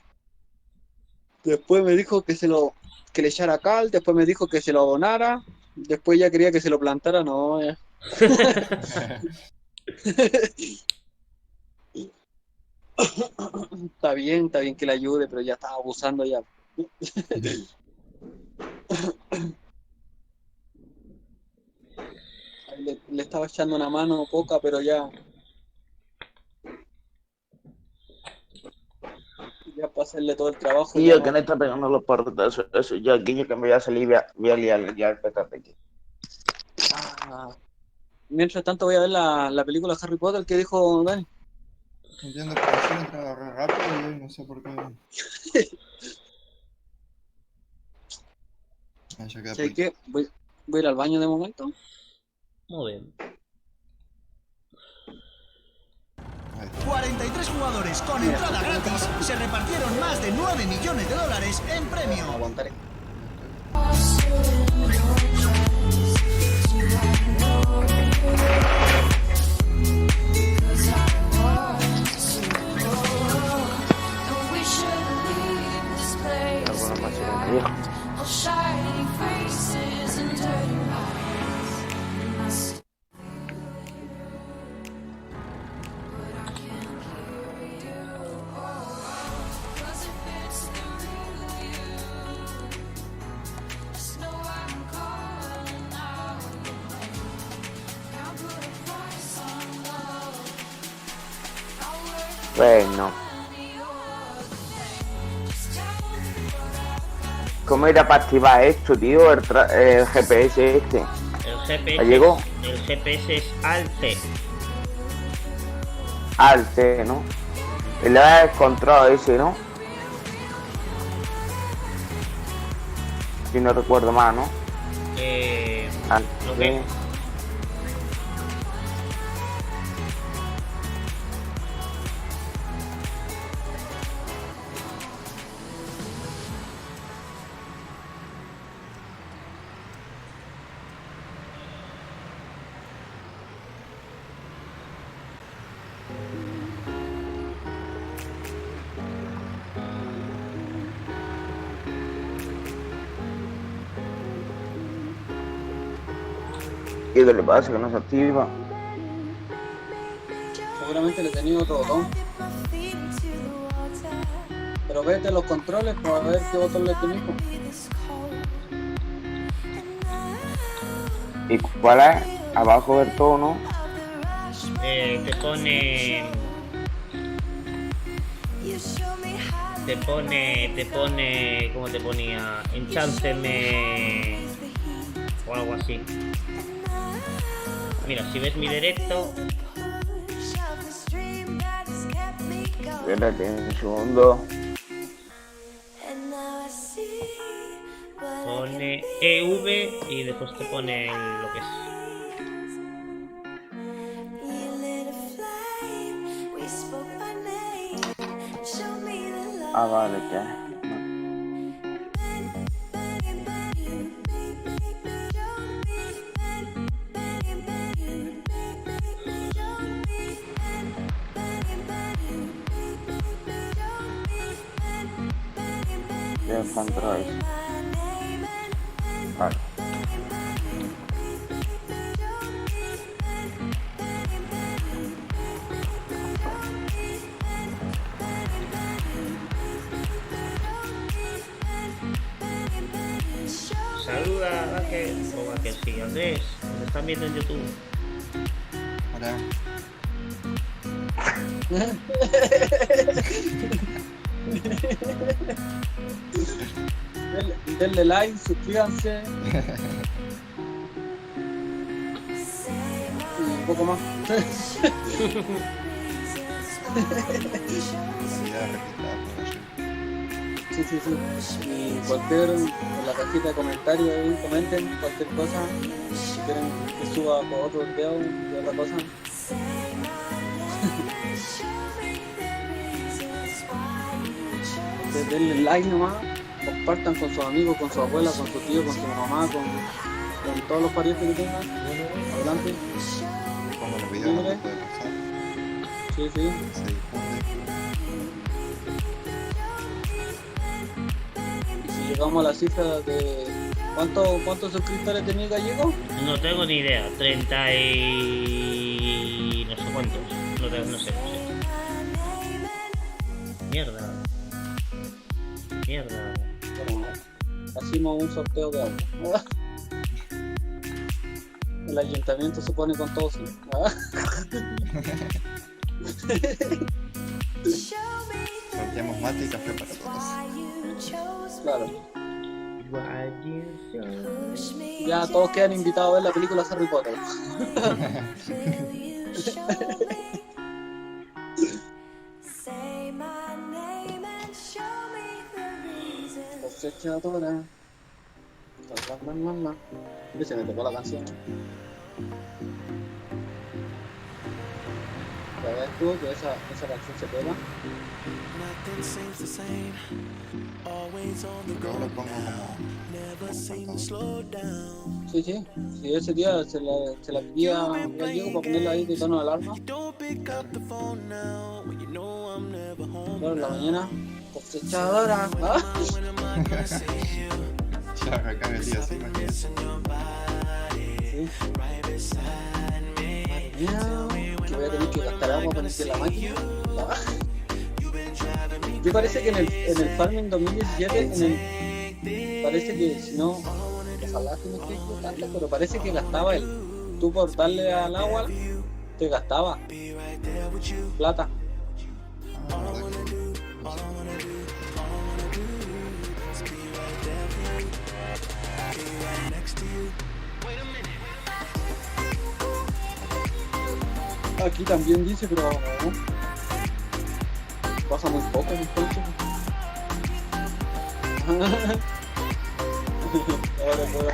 Después me dijo que le echara cal, después me dijo que se lo abonara, después ya quería que se lo plantara, no. Está bien que le ayude, pero ya estaba abusando ya. Ahí le estaba echando una mano poca, pero ya para hacerle todo el trabajo Y ya yo que no. me está pegando los portazos, eso, yo aquí yo que me voy a salir, voy a liar ya el petate aquí. Ah, mientras tanto voy a ver la película Harry Potter que dijo Dani. Entiendo que ayer entraba re rápido y hoy no sé por qué. Ah, ya queda ¿Sabes poquito. qué? Voy a ir al baño de momento. Muy bien. Ahí está. 43 jugadores con entrada gratis se repartieron más de 9 millones de dólares en premio. Aguantaré. Alguna más se viejo. Bueno. ¿Cómo era para activar esto, tío? El GPS este. ¿Ya llegó? El GPS es Alt. Alt, ¿no? El da el control ese, ¿no? Si no recuerdo mal, ¿no? Alt. ¿Lo qué? ¿Qué le pasa? Que no se activa. Seguramente le tenía otro botón. Pero vete a los controles para ver qué botón le tenés. ¿Y cuál es? Abajo del todo, ¿no? Te pone, ¿cómo te ponía? Enchánteme o algo así. Mira, si ves mi directo, Espérate un segundo. pone EV y después te pone lo que es. Ah, vale, ¿qué? Ya encontró eso. Vale. Saluda a Raquel, o Raquel sí, Andrés, nos están viendo en YouTube. Hola. Denle like, suscríbanse. Y un poco más. Comunidad registrada por allí. Sí, sí, sí. Y cualquier, en la cajita de comentarios ahí, comenten cualquier cosa. Si quieren que suba otro video de otra cosa. Ustedes denle like nomás, compartan con sus amigos, con su abuela, con su tío, con su mamá, con todos los parientes que tengan. Adelante. Pongo los videos Libre. donde puede pasar. Sí, sí. Se difunde. Y si llegamos a la cifra de... ¿Cuántos suscriptores tenía Gallego? No tengo ni idea, 30 y... no sé cuántos, no sé. Mierda. Bueno, hacemos un sorteo de agua. El ayuntamiento se pone con todo, sí. Sorteamos mate y café para todos. Claro. Ya todos quedan invitados a ver la película Harry Potter. Cosechadora. Se me tocó la canción. Ya ves tú que esa canción se pega. Porque ahora lo pongo como... Sí, sí. Sí, ese día se la pedía a Gallego para ponerla ahí de tono de alarma. Claro, en la mañana. Cosechadora. ¿Ah? Ya acá en el día, sí, imagínate. Sí. Madre mía, que voy a tener que gastar agua para limpiar la máquina. Ah. Yo parece que en el Farming 2017, parece que si no, ojalá que no esté equivocando, pero parece que gastaba tú por darle al agua, te gastaba plata. Ah, verdad que sí. Aquí también dice, pero no. Pasa muy poco entonces.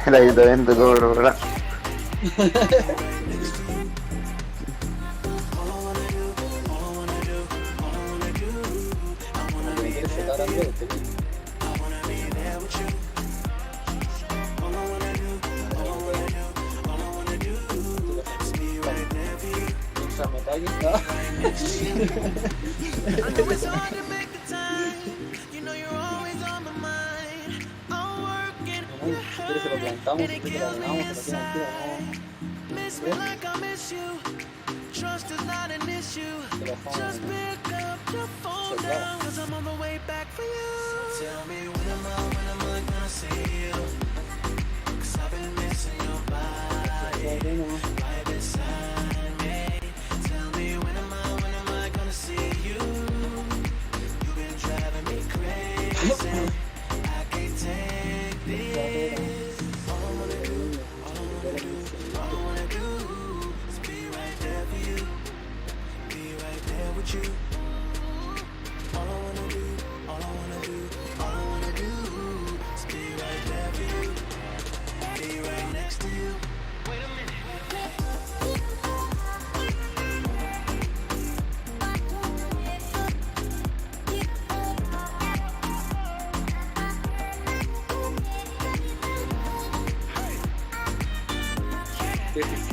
El ayuntamiento todo, ¿verdad? Se lo plantamos, se lo ganamos, se lo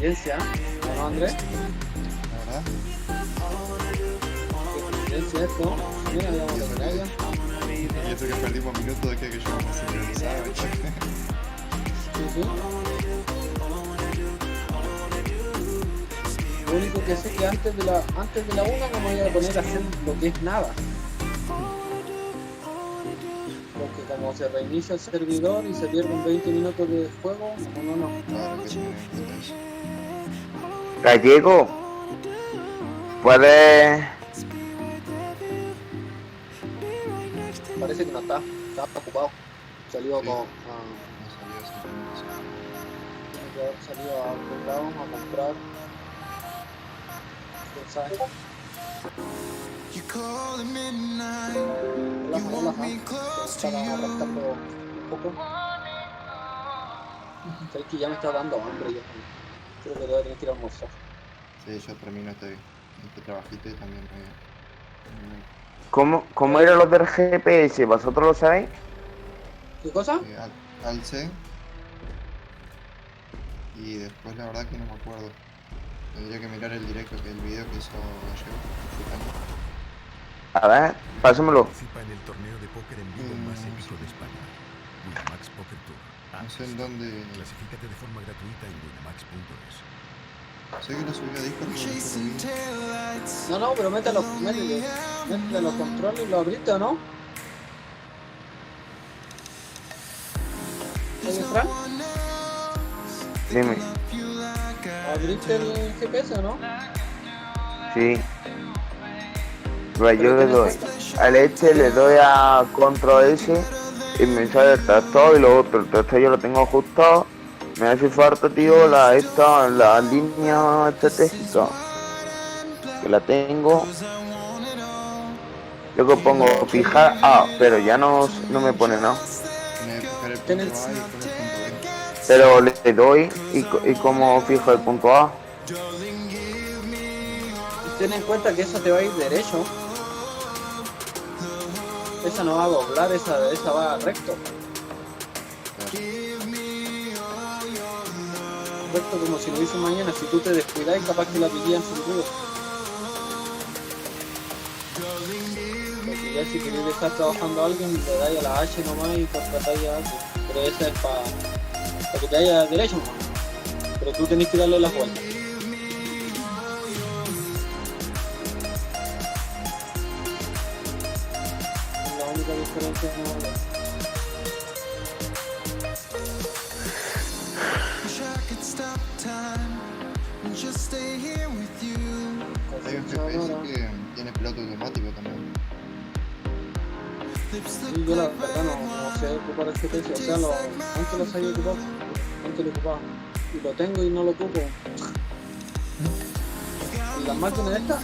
coincidencia, ¿no, Andrés? La verdad. Qué coincidencia esto. Mira, ya vamos a ver. Y eso que perdimos minutos de que yo me sincronizaba. Sí, sí. Lo único que sé es que antes de la 1 no me voy a poner a hacer lo que es nada. Porque como se reinicia el servidor y se pierden 20 minutos de juego, no. Claro, que tener en cuenta eso. Gallego, puedes. Parece que no está ocupado. Salió Sí. con... No salió así. tiene que haber salido a algún lado a comprar. ¿Quién sabe? Estaba arrancando un poco. Sabes que ya me está dando hambre. Creo que voy a tener que ir a almorzar. Sí, yo termino este trabajito y también ¿Cómo eran los del GPS? ¿Vosotros lo sabéis? ¿Qué cosa? alce. Y después la verdad que no me acuerdo. Tendría que mirar el directo, que el video que hizo Gallego. A ver, pásamelo. Participa en el torneo de póker en vivo más épico de España, Winamax Poker Tour. No sé en dónde. Clasifícate de forma gratuita en winamax.es. Sé que lo subí a Discord, pero después lo vi. No, pero métele los controles y lo abriste, ¿o no? ¿Oye, Fran? Dime. ¿Abriste el GPS o no? Sí. Pues yo le doy al le doy a control S y me sale el tractor y lo otro. El tractor yo lo tengo ajustado. Me hace falta, tío, la línea estratégica. Que la tengo. Luego pongo fijar A, pero ya no me pone nada. Me voy a fijar el punto A y después el punto B. Pero le doy y como fijo el punto A. Ten en cuenta que esa te va a ir derecho. Esa no va a doblar, esa va recto. Recto como si lo hice mañana. Si tú te descuidas, capaz que la pillan sin ruido. Porque ya si queréis dejar trabajando a alguien, le dais a la H nomás y contratáis a alguien. Pero esa es para que te vaya derecho nomás. Pero tú tenés que darle las vueltas. La única diferencia es no hablar. Hay un GPS que tiene piloto automático también. Sí, yo la verdad no sé ocupar el GPS, o sea, antes lo sabía ocupar, antes lo ocupaba, y lo tengo y no lo ocupo. En las máquinas en esta,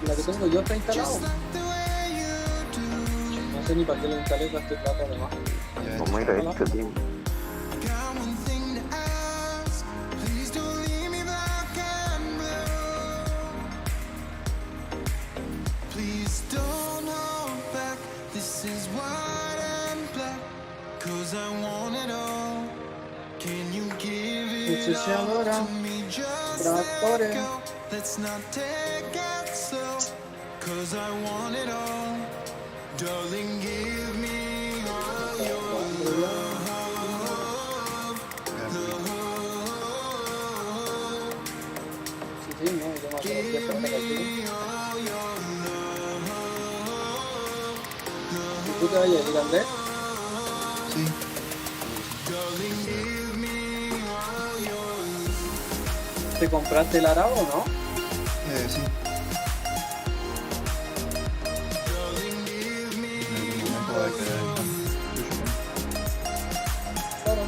la que tengo yo está instalado. No sé ni para qué lo instalé con este plata además. Ya ¿Cómo era esto, tío? Succionadora, tractores. Sí, no, yo me acuerdo que esta era aquí. ¿Y tú te vayas a ir, Andrés? Sí. ¿Te compraste el arado o no? Sí. En algún momento va a quedar el cambio. Claro.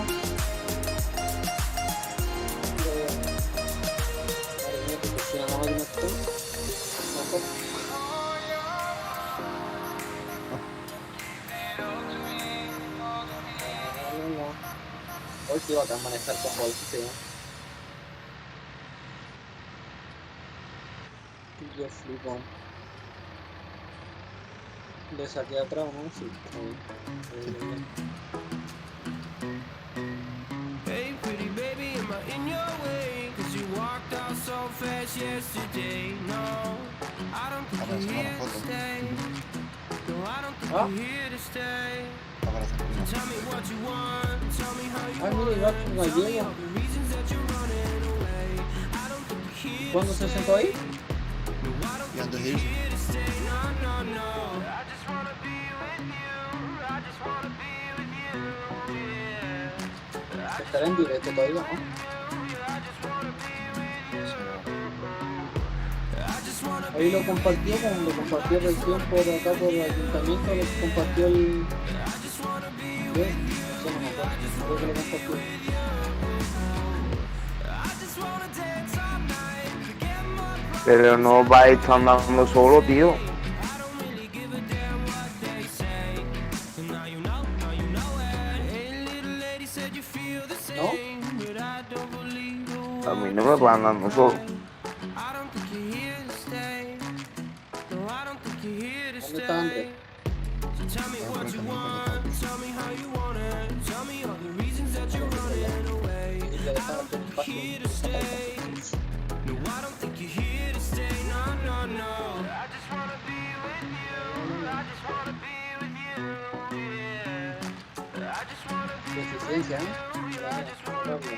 Madre mía, que cocina la máquina esto. Mejor. Hoy sí va a manejar con bolsita, ¿no? Y yo flipo. Le saqué atrás, ¿no? Sí. Hey, pretty baby, am I in your way? 'Cause you Ahora se una foto. Ah, Para hacer una. ay, mira, el gato gallego. ¿Cuándo se sentó ahí? Y antes de irse. Estará en directo todavía, ¿no? Ahí lo compartió, como lo compartió recién por acá por el ayuntamiento, lo compartió el... ¿Qué? No sé, no me acuerdo. Creo que lo compartió. Pero no va a estar andando solo, tío. ¿No? A mí no me va andando solo. ¿Dónde está Andrés? Quería dejar aquel espacio. Deficiencia, ¿eh? Rápido.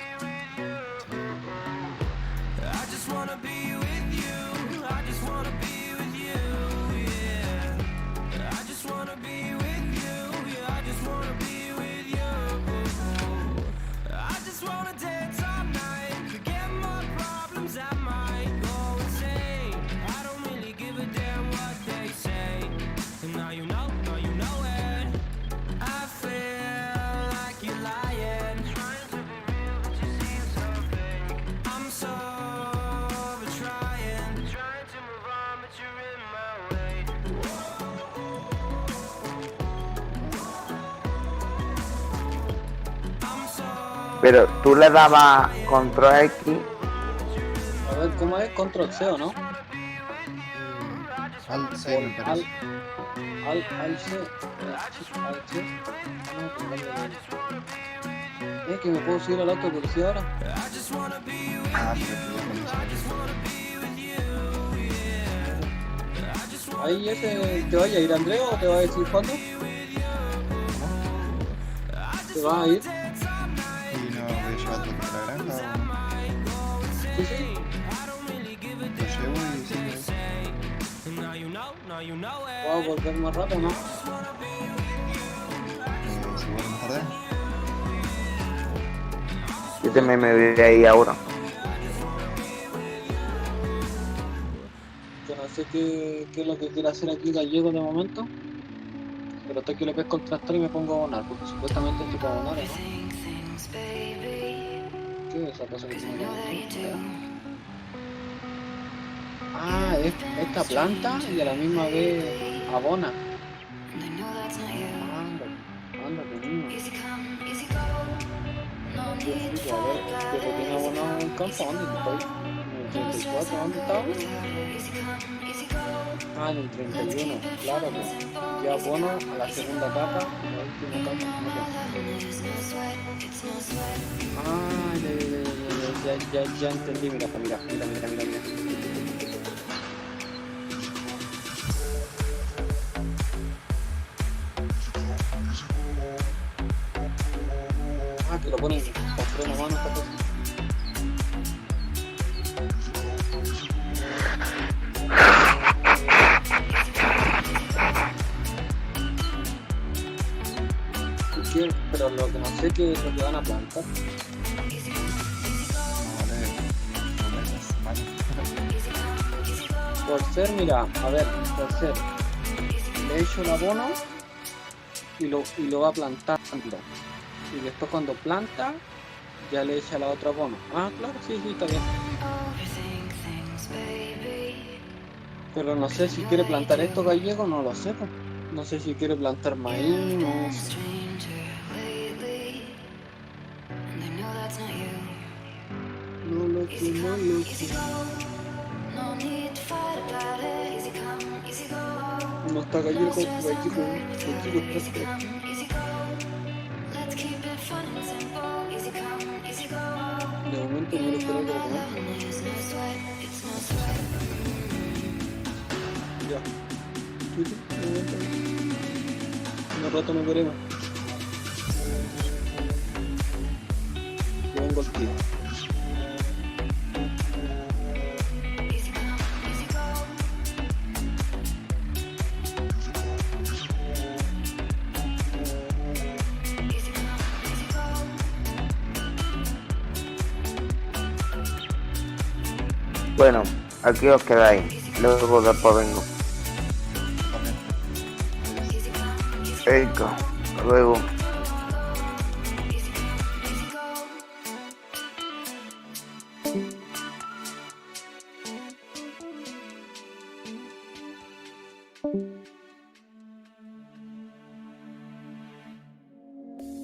Pero tú le dabas control X. A ver, ¿cómo es? Control C, ¿o no? Al C me parece. Al C. Al C. Es que me puedo subir al auto de policía ahora. Ah, pero que ya comienza. Ahí ese, ¿te vaya a ir Andrés o te va a decir cuándo? ¿Te vas a ir? Y no voy a llevar todo para la granja. Sí, sí. Lo llevo y sí. ¿Puedo volver más rápido, no? Si vuelve más tarde. Yo también me voy a ir ahora. Yo no sé qué es lo que quiere hacer aquí Gallego de momento. Pero hasta que le pesco el tractor y me pongo a abonar, porque supuestamente estoy para abonar, ¿no? ¿Qué es esa cosa que tiene aquí? Ah, es esta planta y a la misma vez abona. Ándate, niño. Qué frito, a ver, ¿qué te tiene abonado en campo? ¿Dónde estoy? ¿En el 34? ¿Dónde estaba? Ah, en el 31, claro, pues. Ya abono a la segunda capa y la última capa. Ah, ya entendí, mira. Ah, que lo ponen con freno a mano esta cosa. Pero lo que no sé qué es lo que van a plantar. No vale. Por ser, mira, a ver, por ser, le echo el abono y lo va plantando. Y después cuando planta, ya le echa la otra abono. Ah, claro, sí, está bien. Pero no sé si quiere plantar esto Gallego, no lo sé. Pues. No sé si quiere plantar maíz, no sé. No lo sé. No está Gallego está de momento no lo espero que lo comente. ¿Viste? De momento, en un rato nos veremos. Yo vengo al tiro. Bueno, aquí os quedáis. Luego después vengo. Venga, hasta luego.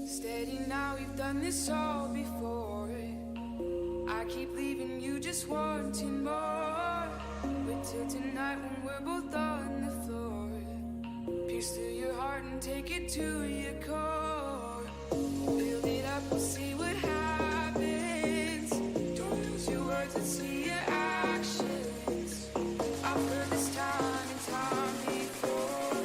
Steady now, we've done this all before. I keep leaving you just wanting more. Wait till tonight when we're both on the floor. Pierce through your heart and take it to your core. Build it up, we'll see what happens. Don't lose your words, let's see your actions. I've heard this time and time before.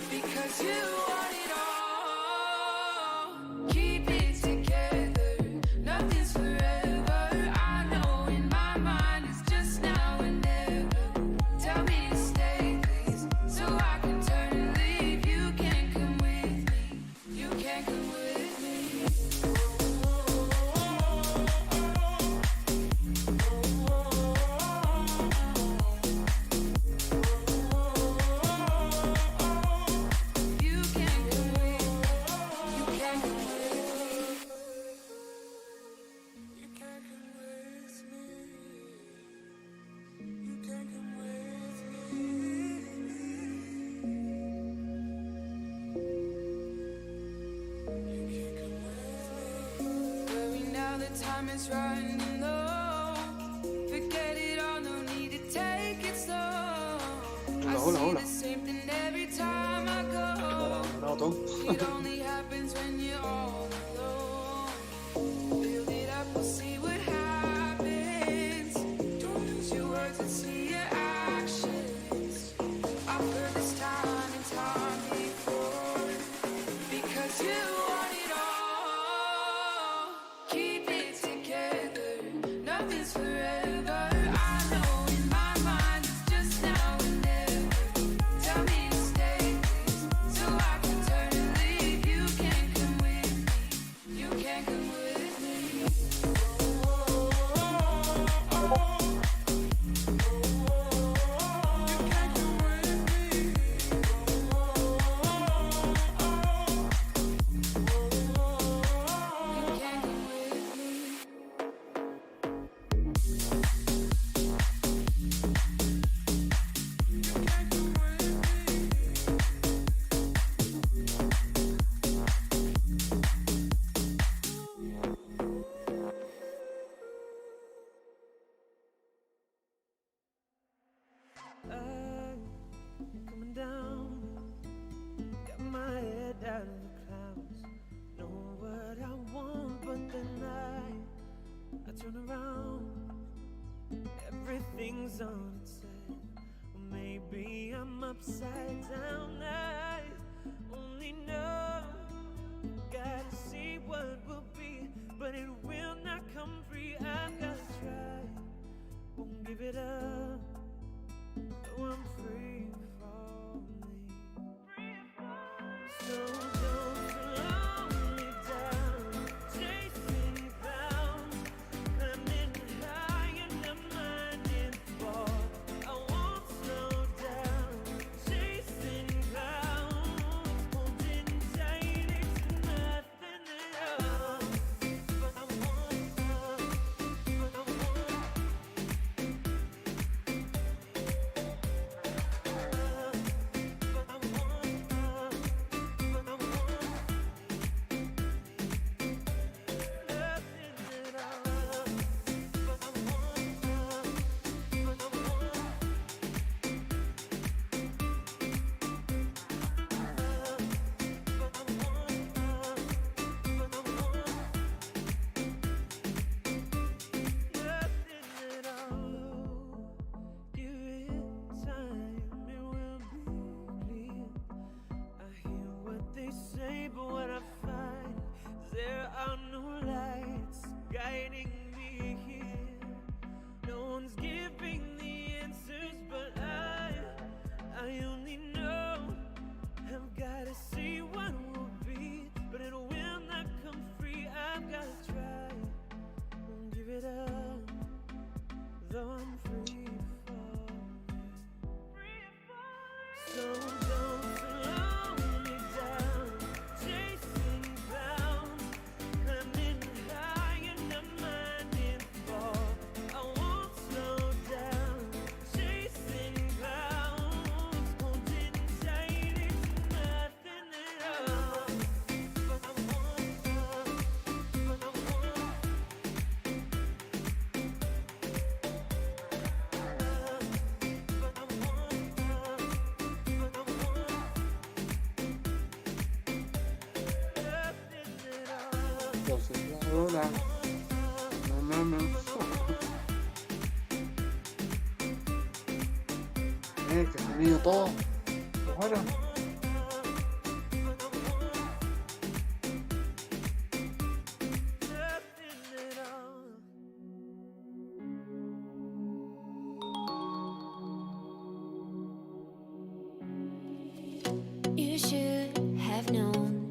Because you want it all. Keep it together, nothing's forever. I know in my mind it's just now and never. Tell me to stay, please, so I can turn and leave. You can't come with me, you can't come with me. You can't come with me, you can't come with me. You can't come with me. You can't come with me. You can't come with me. Worry now, the time is running low. Forget it all, no need to take it slow. I Hola, see hola. the same thing every time I go. Bravo, Tom. It only happens when you're all alone. Build it up, we'll see what happens. Don't lose your words, let's see your actions. I've heard this time and time before. Because you want it all. Keep it together, nothing's forever. I know in my mind it's just now and never. Tell me to stay, please, so I can turn and leave. You can't come with me, you can't come with me. You can't come with me. You can't come with me. You can't come with me. Coming down, got my head out of the clouds. Know what I want, but then I turn around. Everything's on its head. Or maybe I'm upside down. I only know, gotta see what will be, but it will not come free. I've gotta try, won't give it up. Though I'm free falling. So don't slow me down, chasing clouds, climbing high in the minding fall. I won't slow down, chasing clouds, holding tight, it's nothing at all. But I want, but I want. So don't slow me down, chasing clouds, climbing high and I'm minding fall. I won't slow down, chasing clouds, holding tight, it's nothing at all. Entonces, ahora. No. Que se han ido todos. Ahora. You should have known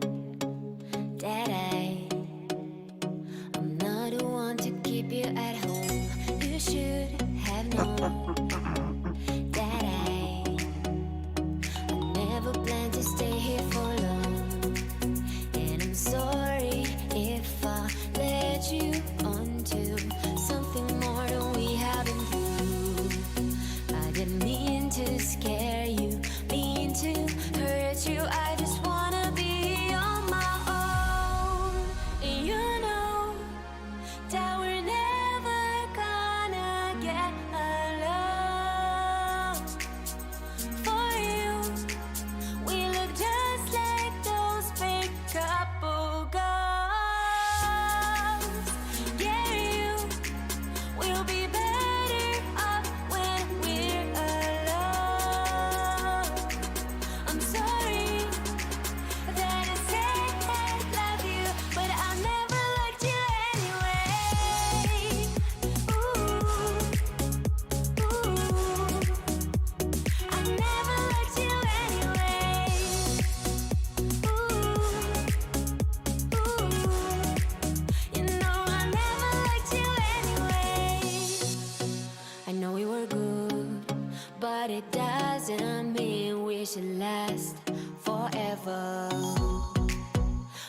that I'm not the one to keep you at home. You should have known that I never planned to stay here for long. And I'm sorry if I led you on to something more than we have been through. I didn't mean to scare you, mean to hurt you. I just wanna be on my own. And you know that we're never gonna get along. For you, we look just like those fake couple goals. Yeah, you will be better off when we're alone. I'm sorry that I said I love you, but I never liked you anyway. I never liked you anyway. You know I never liked you anyway. I know we were good, but it doesn't mean we should last forever.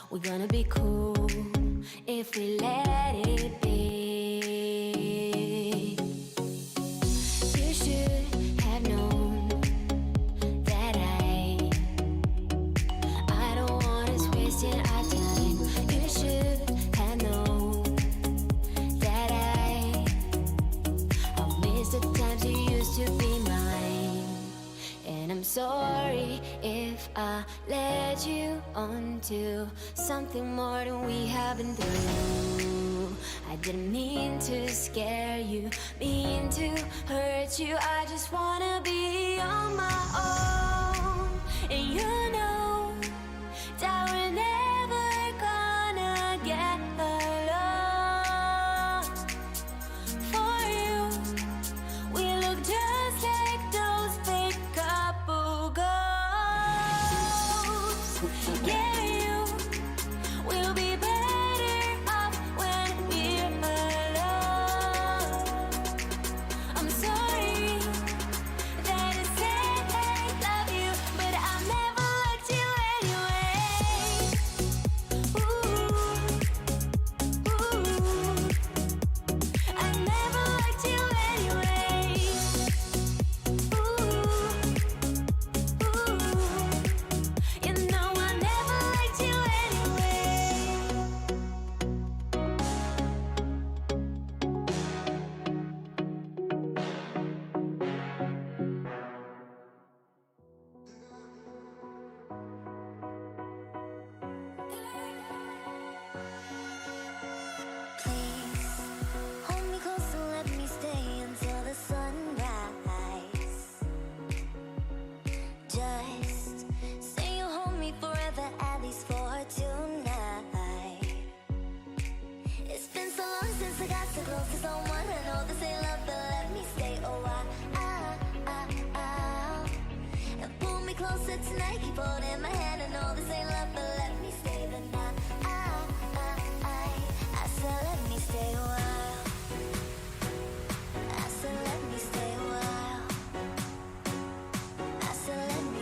We're gonna be cool if we let it be. You should have known that I don't want us wasting our time. You should have known that I've missed the times you used to be mine. And I'm sorry if I led you on to something more than we have been through. I didn't mean to scare you, mean to hurt you. I just wanna be on my own. And you know that we're never gonna get along. For you, we look just like those fake couple goals. Yeah, you will be better off when we're alone. I'm sorry that I said I love you, but I never liked you anyway. I never liked you anyway. You know I never liked you anyway. Please hold me close and let me stay until the sunrise. Just say you'll hold me forever, at least for tonight. It's been so long since I got so close to someone. I know this ain't love, but let me stay a while. And pull me closer tonight, keep holding my hand. I know this ain't love, but let me stay the night. I said let me stay a while. I said let me stay a while. I said let me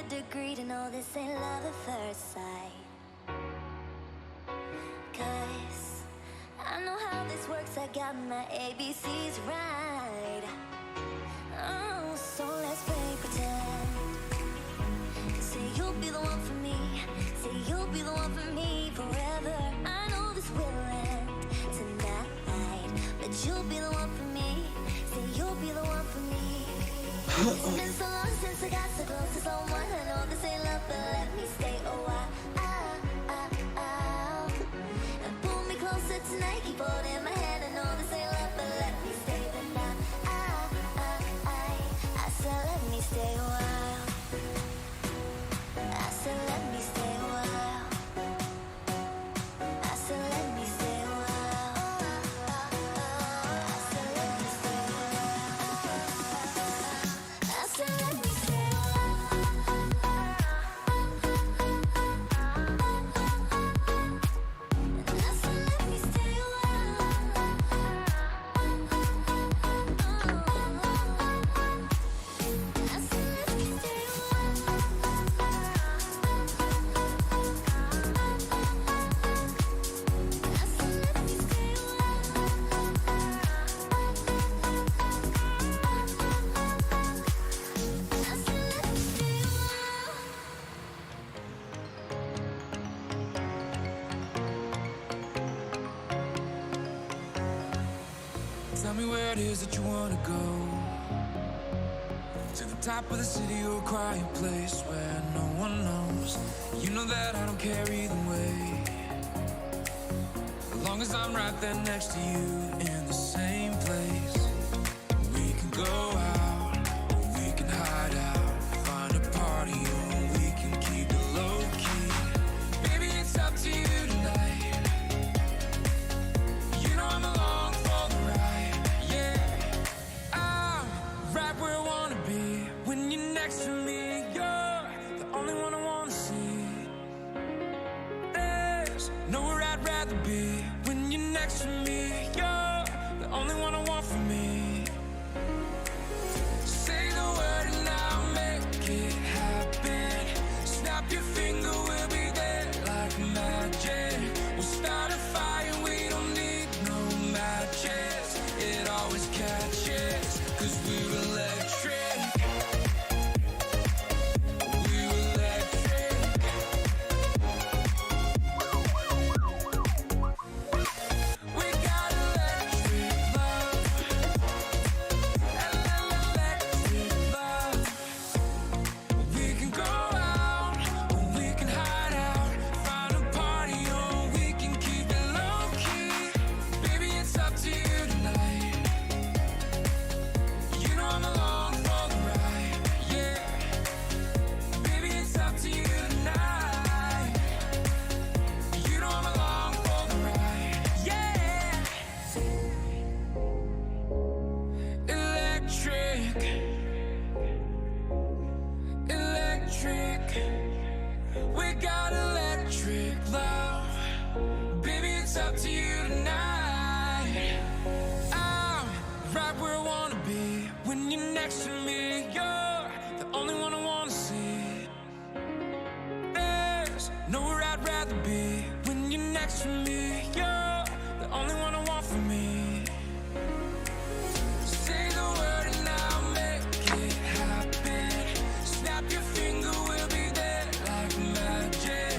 degree to know this ain't love at first sight. 'Cause I know how this works, I got my ABCs right. Oh, so let's play pretend. Say you'll be the one for me. Say you'll be the one for me forever. I know this will end tonight, but you'll be the one for me. Say you'll be the one for me. It's been so long since I got so close to someone. I know this ain't love, but let me stay a while. And pull me closer tonight, keep holding my hand. I know this ain't love, but let me stay the night. I said let me stay a while. I said let me stay a while. I said let me stay a while. I said let me stay a while. I said let me stay a Tell me where it is that you wanna go. To the top of the city or a quiet place where no one knows. You know that I don't care either way, as long as I'm right there next to you in the same place. We can go out, or we can hide out, find a party, or we can keep it low key. Baby, it's up to you tonight. You know I'm along for the ride. Yeah, I'm right where I wanna be. When you're next to me, you're the only one I wanna see. There's nowhere I'd rather be. When you're next to me, you're the only one I want for me. Say the word and I'll make it happen. Snap your finger, we'll be there like magic. We'll start a fire, we don't need no matches. It always catches, 'cause we're electric. We're electric. We got electric love. Electric love. We can go out, or we can hide out, find a party, or we can keep it low key. Baby, it's up to you tonight. You know I'm along for the ride. Yeah, baby, it's up to you tonight. You know I'm along for the ride. Yeah, electric. Electric, we got electric love. Baby, it's up to you tonight. I'm right where I wanna be. When you're next to me, you're the only one I wanna see. There's nowhere I'd rather be. When you're next to me, you're the only one I want for me. Say the word and I'll make it happen. Snap your finger, we'll be there like magic.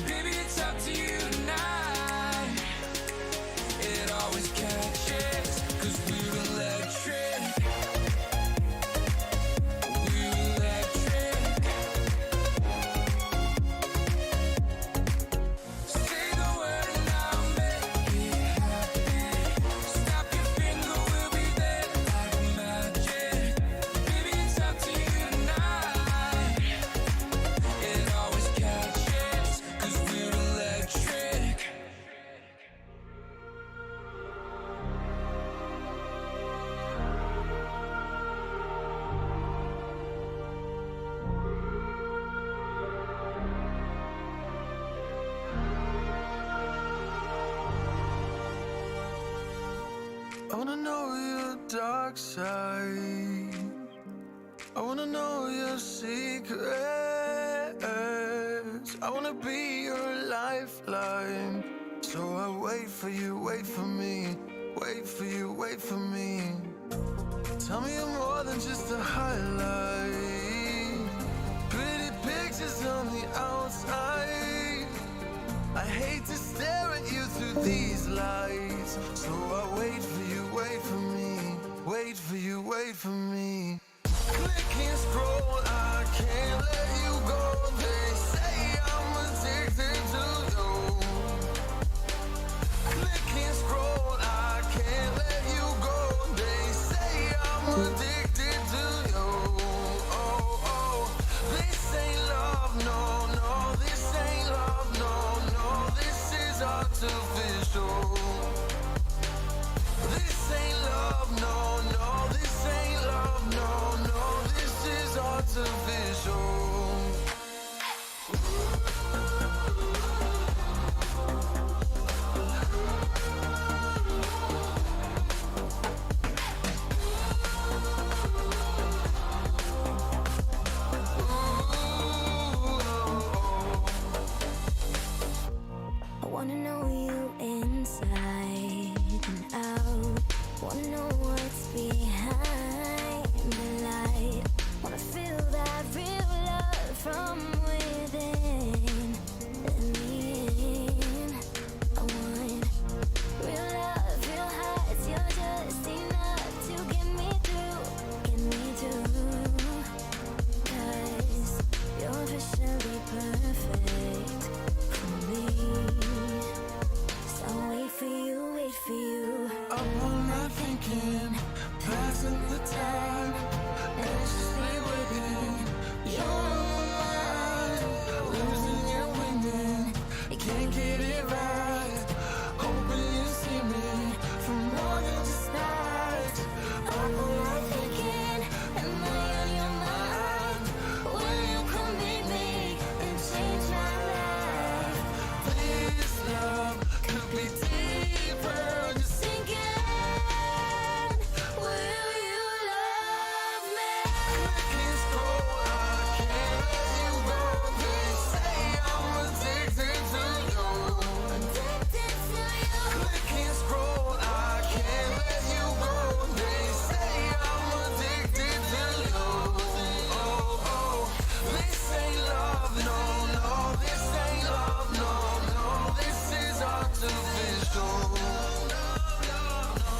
Baby, it's up to you tonight. It always catches, 'cause we're electric. We're electric. Say the word and I'll make it happen. Snap your finger, we'll be there like magic. Baby, it's up to you tonight. It always catches, 'cause we're electric. I wanna know your dark side. I wanna know your secret. edge. I wanna be your lifeline. So I wait for you, wait for me. Wait for you, wait for me. Tell me you're more than just a highlight. Pretty pictures on the outside. I hate to stare at you through these lights. So I wait for you, wait for me. Wait for you, wait for me. Click and scroll, I can't let you go. They say I'm addicted to you. Click and scroll, I can't let you go. They say I'm addicted to you. Oh, oh, this ain't love, no, no. This ain't love, no, no. This is artificial. This ain't love, no, no. This ain't love, no, no. This is artificial. I wanna know you inside and out. Wanna know what's behind the light. Wanna feel that real love from within. Let me in. I want real love, real hearts. You're just enough to get me through. Get me through. 'Cause you're officially perfect for me. So wait for you, wait for you. Up all night thinking, passing the time, anxiously waiting. You're mine, losing and winning. You can't get it right. Hoping you see me from more than just nights. Up all night thinking, am I on your mind? Will you come meet me and change my life? This love could be deeper. Just sinking. Will you love me? Click and scroll, I can't let you go. They say I'm addicted to you. Addicted to you. Click and scroll, I can't let you go. They say I'm addicted to you. Oh, oh, this ain't love, no, no. This ain't love, no, no. This is artificial.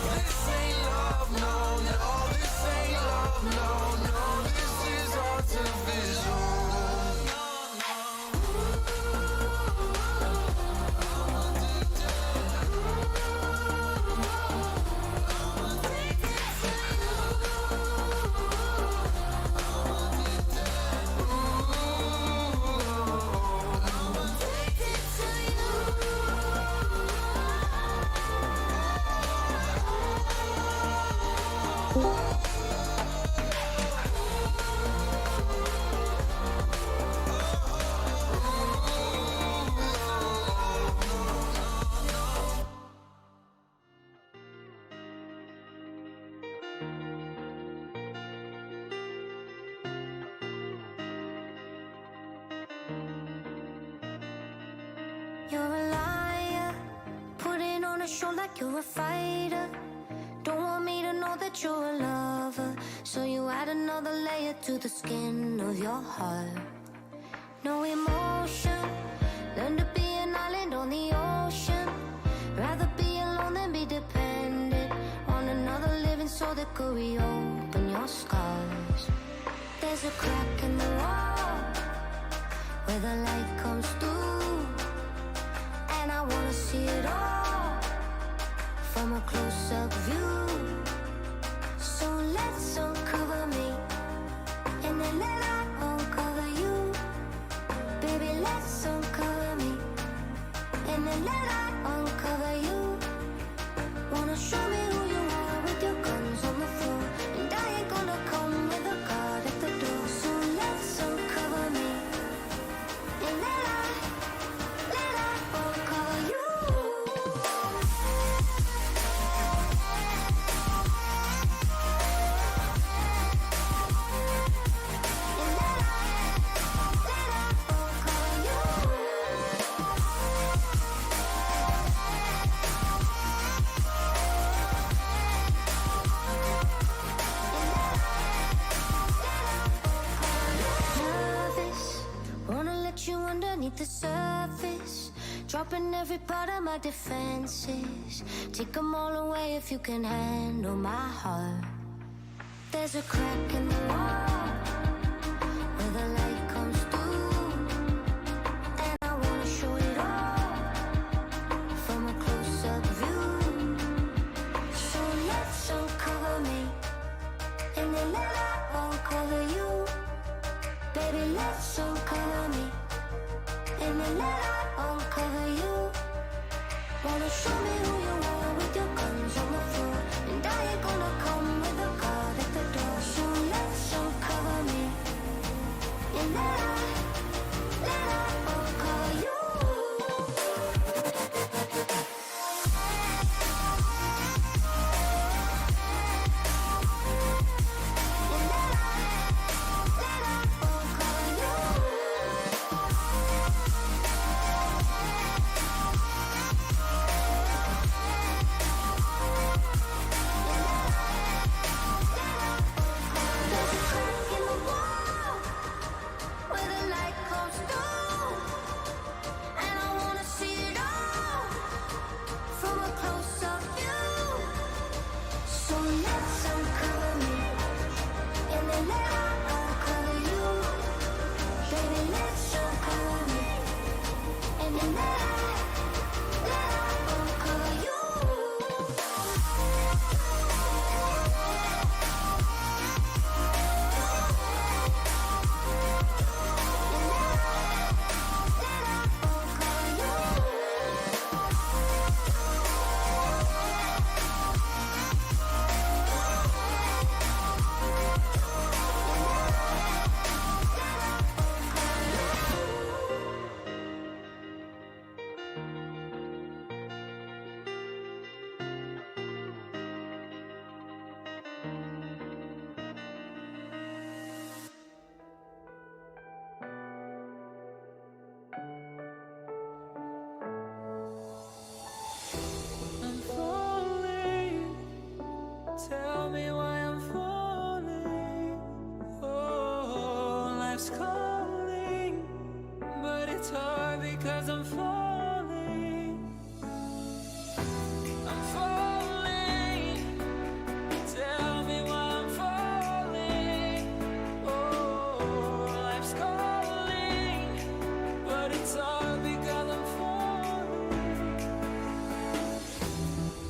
This ain't love, no, no. This ain't love, no, no. This is artificial. You're a liar, putting on a show like you're a fighter. Don't want me to know that you're a lover, so you add another layer to the skin of your heart. No emotion, learn to be an island on the ocean. Rather be alone than be dependent on another living soul that could reopen your scars. There's a crack in the wall where the light comes through, and I wanna see it all from a close-up view. So let's uncover me, and then let I uncover you. Baby, let's uncover me, and then let I uncover you. Wanna show me who you are with your guns on the floor, and I ain't gonna come with a guard at the door. So let's uncover me, and let I uncover you. beneath the surface, dropping every part of my defenses. Take them all away if you can handle my heart. There's a crack in the wall where the light comes through, and I wanna show it all from a close-up view. So let's uncover me, and then let I uncover you. Baby, let's uncover me, and then let I uncover you. Wanna show me who you are with your guns on the floor, and I ain't gonna come with a guard at the door. So let's uncover me, and let I uncover you. I'm falling. Tell me why I'm falling. Oh, life's calling, but it's hard because I'm falling. I'm falling. Tell me why I'm falling. Oh, life's calling, but it's hard because I'm falling.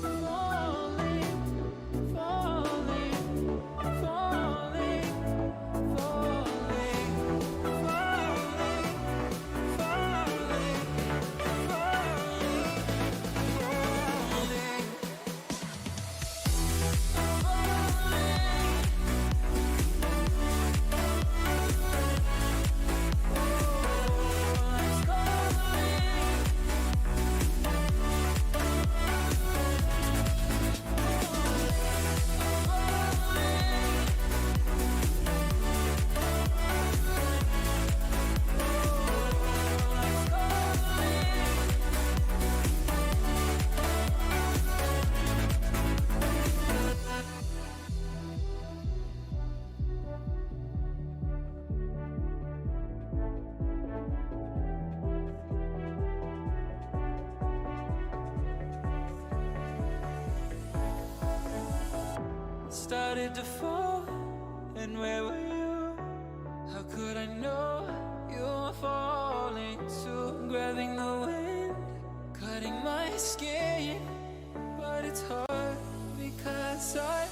Falling, falling, falling, Started to fall, and where were you? How could I know you were falling too? Grabbing the wind, cutting my skin, but it's hard because I